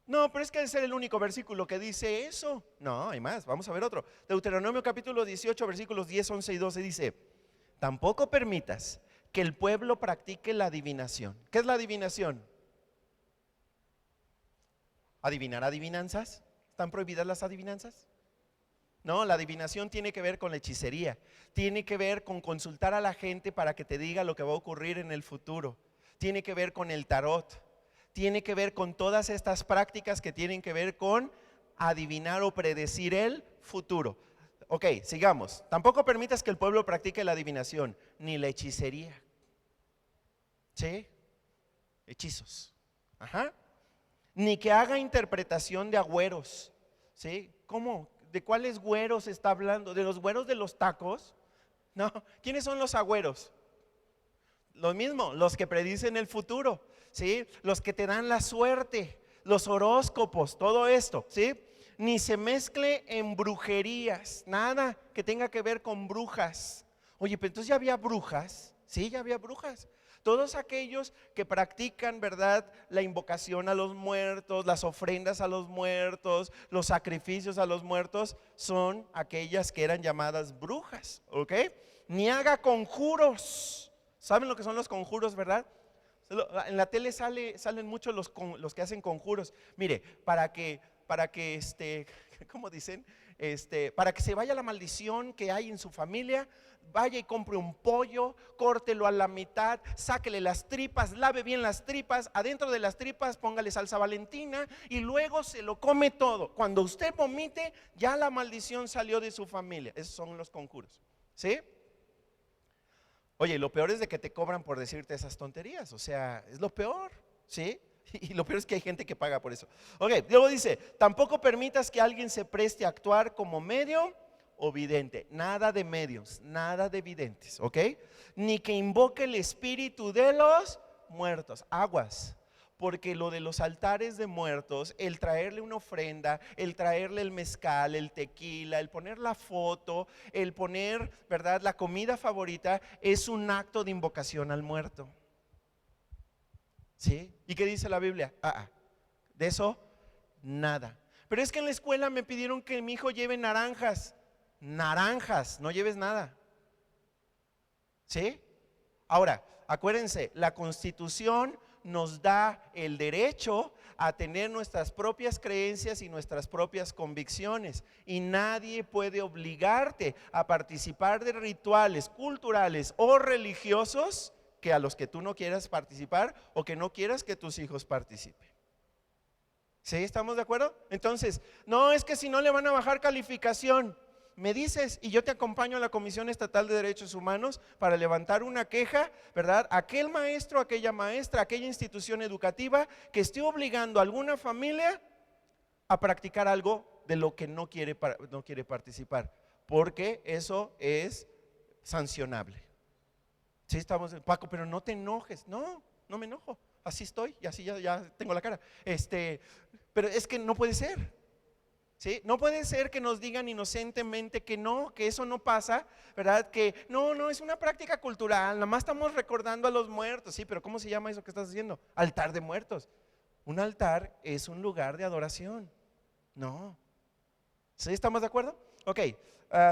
No, pero es que ese es el único versículo que dice eso. No, hay más, vamos a ver otro. Deuteronomio capítulo 18, versículos 10, 11 y 12 dice: tampoco permitas que el pueblo practique la adivinación. ¿Qué es la adivinación? ¿Adivinar adivinanzas? ¿Están prohibidas las adivinanzas? No, la adivinación tiene que ver con la hechicería, tiene que ver con consultar a la gente para que te diga lo que va a ocurrir en el futuro, tiene que ver con el tarot, tiene que ver con todas estas prácticas que tienen que ver con adivinar o predecir el futuro. Ok, sigamos. Tampoco permitas que el pueblo practique la adivinación ni la hechicería. ¿Sí? Hechizos. Ajá. Ni que haga interpretación de agüeros. ¿Sí? ¿Cómo? ¿De cuáles güeros está hablando? ¿De los güeros de los tacos? No. ¿Quiénes son los agüeros? Lo mismo, los que predicen el futuro, ¿sí? Los que te dan la suerte, los horóscopos, todo esto, ¿sí? Ni se mezcle en brujerías, nada que tenga que ver con brujas. Oye, pero entonces ya había brujas, sí, ya había brujas. Todos aquellos que practican, ¿verdad?, la invocación a los muertos, las ofrendas a los muertos, los sacrificios a los muertos, son aquellas que eran llamadas brujas, ¿ok? Ni haga conjuros. ¿Saben lo que son los conjuros, verdad? En la tele salen muchos los que hacen conjuros. Mire, para que ¿cómo dicen? Para que se vaya la maldición que hay en su familia, vaya y compre un pollo, córtelo a la mitad, sáquele las tripas, lave bien las tripas, adentro de las tripas póngale salsa Valentina y luego se lo come todo. Cuando usted vomite, ya la maldición salió de su familia. Esos son los conjuros, ¿sí? Oye, lo peor es de que te cobran por decirte esas tonterías, o sea, es lo peor, ¿sí? Y lo peor es que hay gente que paga por eso. Ok, luego dice, tampoco permitas que alguien se preste a actuar como medio o vidente. Nada de medios, nada de videntes, ¿ok? Ni que invoque el espíritu de los muertos. Aguas. Porque lo de los altares de muertos, el traerle una ofrenda, el traerle el mezcal, el tequila, el poner la foto, el poner, ¿verdad?, la comida favorita, es un acto de invocación al muerto. ¿Sí? ¿Y qué dice la Biblia? De eso, nada. Pero es que en la escuela me pidieron que mi hijo lleve naranjas. Naranjas, no lleves nada. ¿Sí? Ahora, acuérdense, la Constitución nos da el derecho a tener nuestras propias creencias y nuestras propias convicciones, y nadie puede obligarte a participar de rituales culturales o religiosos que a los que tú no quieras participar o que no quieras que tus hijos participen. ¿Sí? ¿Estamos de acuerdo? Entonces, no es que si no le van a bajar calificación, me dices y yo te acompaño a la Comisión Estatal de Derechos Humanos para levantar una queja, ¿verdad? Aquel maestro, aquella maestra, aquella institución educativa que esté obligando a alguna familia a practicar algo de lo que no quiere participar, porque eso es sancionable. Sí, estamos, Paco, pero no te enojes. No, no me enojo, así estoy y así ya tengo la cara. Pero es que no puede ser. ¿Sí? No puede ser que nos digan inocentemente que no, que eso no pasa, ¿verdad? Que no, es una práctica cultural, nada más estamos recordando a los muertos. Sí, pero ¿cómo se llama eso que estás haciendo? Altar de muertos. Un altar es un lugar de adoración. No. ¿Sí? ¿Estamos de acuerdo? Ok,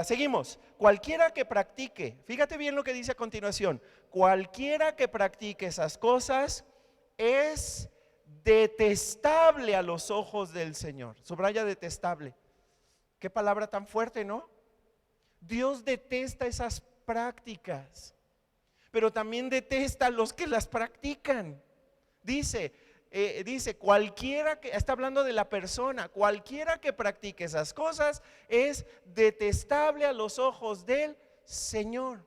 seguimos. Cualquiera que practique, fíjate bien lo que dice a continuación, cualquiera que practique esas cosas es detestable a los ojos del Señor. Subraya detestable. Qué palabra tan fuerte, ¿no? Dios detesta esas prácticas, pero también detesta a los que las practican. Dice cualquiera que, está hablando de la persona, cualquiera que practique esas cosas es detestable a los ojos del Señor.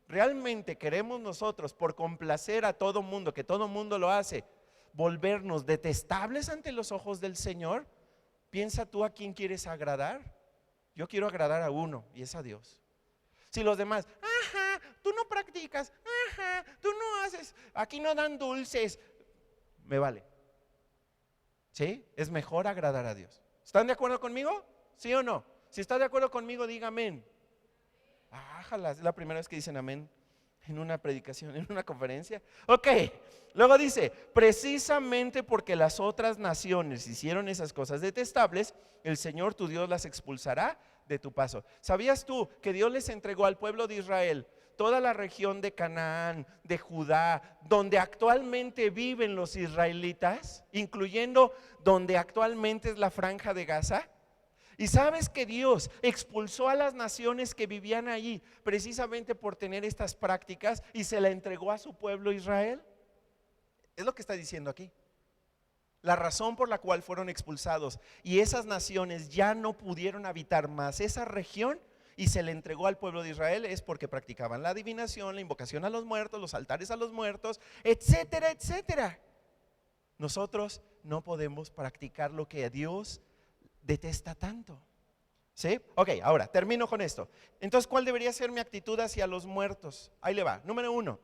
¿Realmente queremos nosotros, por complacer a todo mundo, que todo mundo lo hace, volvernos detestables ante los ojos del Señor? Piensa tú a quién quieres agradar. Yo quiero agradar a uno, y es a Dios. Si los demás, ajá, tú no practicas, ajá, tú no haces, aquí no dan dulces, me vale. ¿Sí? Es mejor agradar a Dios. ¿Están de acuerdo conmigo? ¿Sí o no? Si está de acuerdo conmigo, diga amén. Ájala, es la primera vez que dicen amén en una predicación, en una conferencia. Ok, luego dice, precisamente porque las otras naciones hicieron esas cosas detestables, el Señor tu Dios las expulsará de tu paso. ¿Sabías tú que Dios les entregó al pueblo de Israel toda la región de Canaán, de Judá, donde actualmente viven los israelitas, incluyendo donde actualmente es la franja de Gaza? Y sabes que Dios expulsó a las naciones que vivían allí precisamente por tener estas prácticas y se la entregó a su pueblo Israel. Es lo que está diciendo aquí. La razón por la cual fueron expulsados y esas naciones ya no pudieron habitar más esa región y se le entregó al pueblo de Israel es porque practicaban la adivinación, la invocación a los muertos, los altares a los muertos, etcétera, etcétera. Nosotros no podemos practicar lo que a Dios detesta tanto. ¿Sí? Ok, ahora termino con esto. Entonces, ¿cuál debería ser mi actitud hacia los muertos? Ahí le va. Número 1,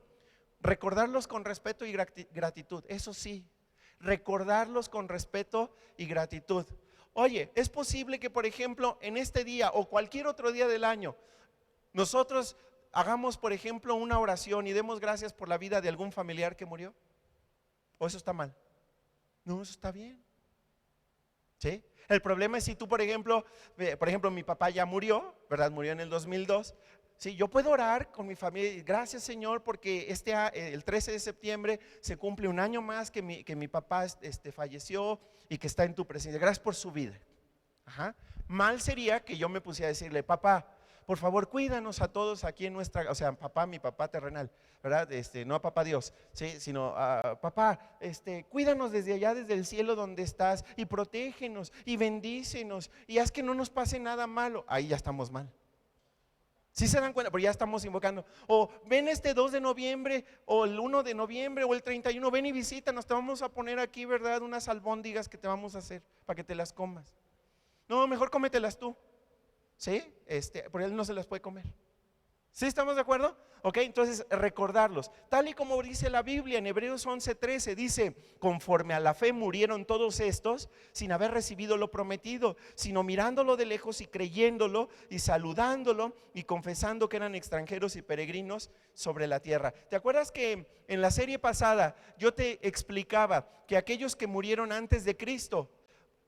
recordarlos con respeto y gratitud. Eso sí, recordarlos con respeto y gratitud. Oye, es posible que, por ejemplo, en este día o cualquier otro día del año, nosotros hagamos, por ejemplo, una oración y demos gracias por la vida de algún familiar que murió. ¿O eso está mal? No, eso está bien. ¿Sí? El problema es si tú, por ejemplo, mi papá ya murió, ¿verdad? Murió en el 2002. Sí, yo puedo orar con mi familia, gracias Señor, porque el 13 de septiembre se cumple un año más que mi papá falleció y que está en tu presencia. Gracias por su vida. Ajá. Mal sería que yo me pusiera a decirle, papá, por favor cuídanos a todos aquí en nuestra, o sea, papá, mi papá terrenal, ¿verdad? No a papá Dios, ¿sí? Sino a papá, cuídanos desde allá, desde el cielo donde estás, y protégenos y bendícenos y haz que no nos pase nada malo. Ahí ya estamos mal. ¿Sí se dan cuenta? Pero ya estamos invocando. O ven este 2 de noviembre, o el 1 de noviembre, o el 31, ven y visítanos, te vamos a poner aquí, ¿verdad? Unas albóndigas que te vamos a hacer para que te las comas. No, mejor cómetelas tú. ¿Sí? Por él no se las puede comer. ¿Sí estamos de acuerdo? Ok, entonces recordarlos. Tal y como dice la Biblia en Hebreos 11:13, dice, conforme a la fe murieron todos estos sin haber recibido lo prometido, sino mirándolo de lejos y creyéndolo y saludándolo y confesando que eran extranjeros y peregrinos sobre la tierra. ¿Te acuerdas que en la serie pasada yo te explicaba que aquellos que murieron antes de Cristo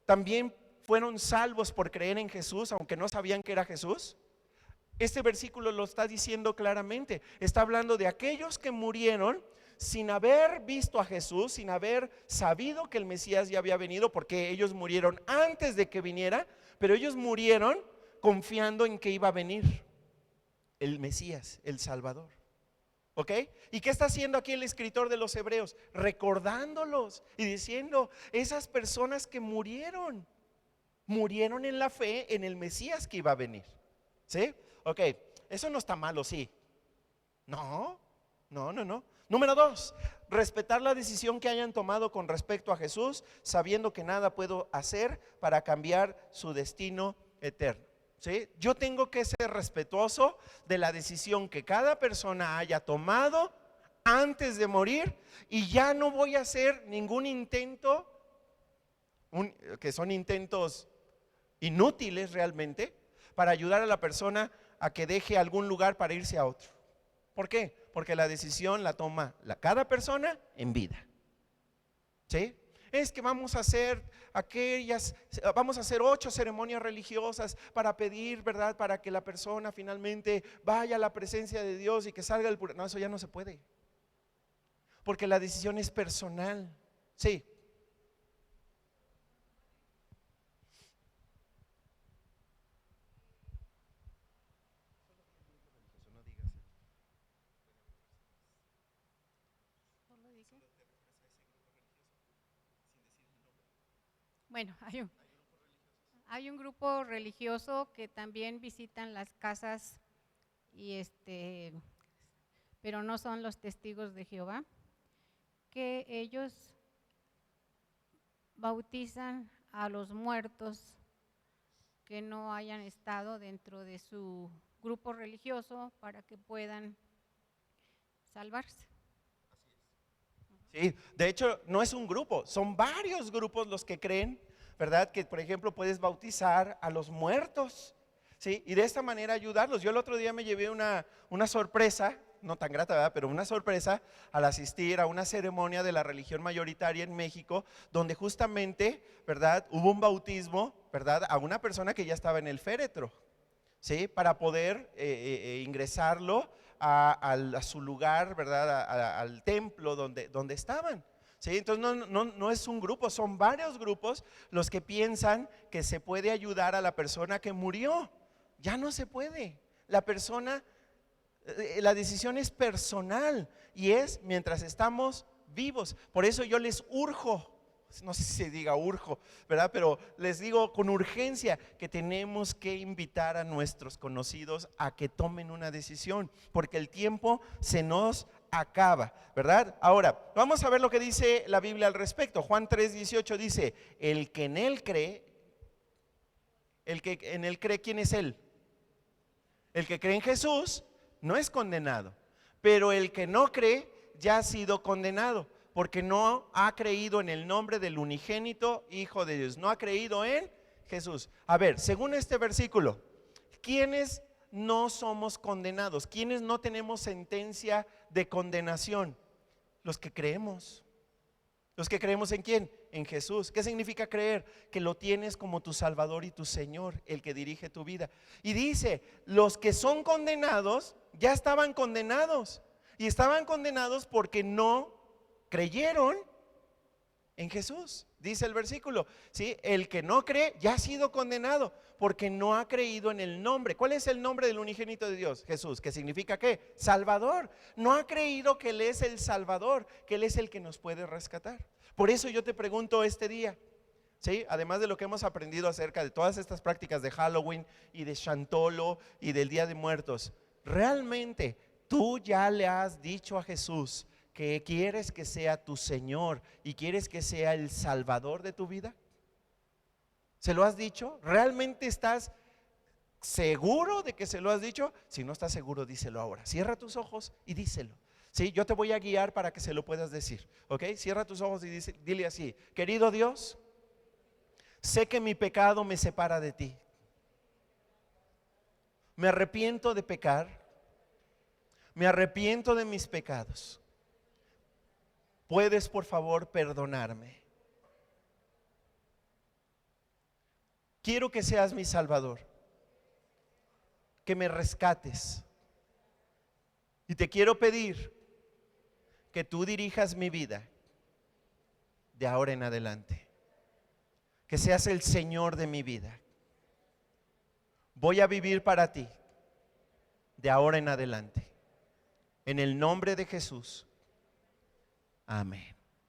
también fueron salvos por creer en Jesús, aunque no sabían que era Jesús? Este versículo lo está diciendo claramente. Está hablando de aquellos que murieron sin haber visto a Jesús, sin haber sabido que el Mesías ya había venido, porque ellos murieron antes de que viniera, pero ellos murieron confiando en que iba a venir el Mesías, el Salvador. ¿Ok? ¿Y qué está haciendo aquí el escritor de los Hebreos? Recordándolos y diciendo, esas personas que murieron en la fe en el Mesías que iba a venir. ¿Sí? Ok, eso no está malo, ¿sí? No. Número 2, respetar la decisión que hayan tomado con respecto a Jesús, sabiendo que nada puedo hacer para cambiar su destino eterno. ¿Sí? Yo tengo que ser respetuoso de la decisión que cada persona haya tomado antes de morir, y ya no voy a hacer ningún intento, que son intentos inútiles realmente, para ayudar a la persona a que deje algún lugar para irse a otro. ¿Por qué? Porque la decisión la toma cada persona en vida. ¿Sí? Es que vamos a hacer vamos a hacer 8 ceremonias religiosas para pedir, ¿verdad? Para que la persona finalmente vaya a la presencia de Dios y que salga del purgatorio. No, eso ya no se puede. Porque la decisión es personal. Sí. Bueno, hay un grupo religioso que también visitan las casas y pero no son los testigos de Jehová, que ellos bautizan a los muertos que no hayan estado dentro de su grupo religioso para que puedan salvarse. Sí, de hecho no es un grupo, son varios grupos los que creen, ¿verdad? Que por ejemplo puedes bautizar a los muertos, ¿sí? Y de esta manera ayudarlos. Yo el otro día me llevé una sorpresa, no tan grata, ¿verdad? Pero una sorpresa al asistir a una ceremonia de la religión mayoritaria en México, donde justamente, ¿verdad? Hubo un bautismo, ¿verdad? A una persona que ya estaba en el féretro, ¿sí? Para poder ingresarlo a su lugar, ¿verdad? Al templo donde estaban. ¿Sí? Entonces no es un grupo, son varios grupos los que piensan que se puede ayudar a la persona que murió. Ya no se puede. La decisión es personal y es mientras estamos vivos. Por eso yo les urjo, no sé si se diga urjo, ¿verdad? Pero les digo con urgencia que tenemos que invitar a nuestros conocidos a que tomen una decisión, porque el tiempo se nos acaba, ¿verdad? Ahora, vamos a ver lo que dice la Biblia al respecto. Juan 3:18 dice, el que en él cree, ¿quién es él? El que cree en Jesús no es condenado, pero el que no cree ya ha sido condenado, porque no ha creído en el nombre del unigénito Hijo de Dios, no ha creído en Jesús. A ver, según este versículo, ¿quiénes no somos condenados? ¿Quiénes no tenemos sentencia de condenación? Los que creemos. ¿Los que creemos en quién? En Jesús. ¿Qué significa creer? Que lo tienes como tu Salvador y tu Señor, el que dirige tu vida. Y dice, los que son condenados ya estaban condenados, y estaban condenados porque no creyeron en Jesús, dice el versículo, ¿sí? El que no cree ya ha sido condenado porque no ha creído en el nombre. ¿Cuál es el nombre del unigénito de Dios? Jesús, que significa ¿qué? Salvador. No ha creído que Él es el Salvador, que Él es el que nos puede rescatar. Por eso yo te pregunto este día, ¿sí? Además de lo que hemos aprendido acerca de todas estas prácticas de Halloween y de Chantolo y del Día de Muertos, ¿realmente tú ya le has dicho a Jesús que quieres que sea tu Señor y quieres que sea el Salvador de tu vida? ¿Se lo has dicho? ¿Realmente estás seguro de que se lo has dicho? Si no estás seguro, díselo ahora. Cierra tus ojos y díselo. Sí, yo te voy a guiar para que se lo puedas decir, ¿ok? Cierra tus ojos y dile así: querido Dios, sé que mi pecado me separa de ti. Me arrepiento de pecar. Me arrepiento de mis pecados. ¿Puedes por favor perdonarme? Quiero que seas mi Salvador, que me rescates, y te quiero pedir que tú dirijas mi vida de ahora en adelante, que seas el Señor de mi vida. Voy a vivir para ti de ahora en adelante, en el nombre de Jesús. Amén.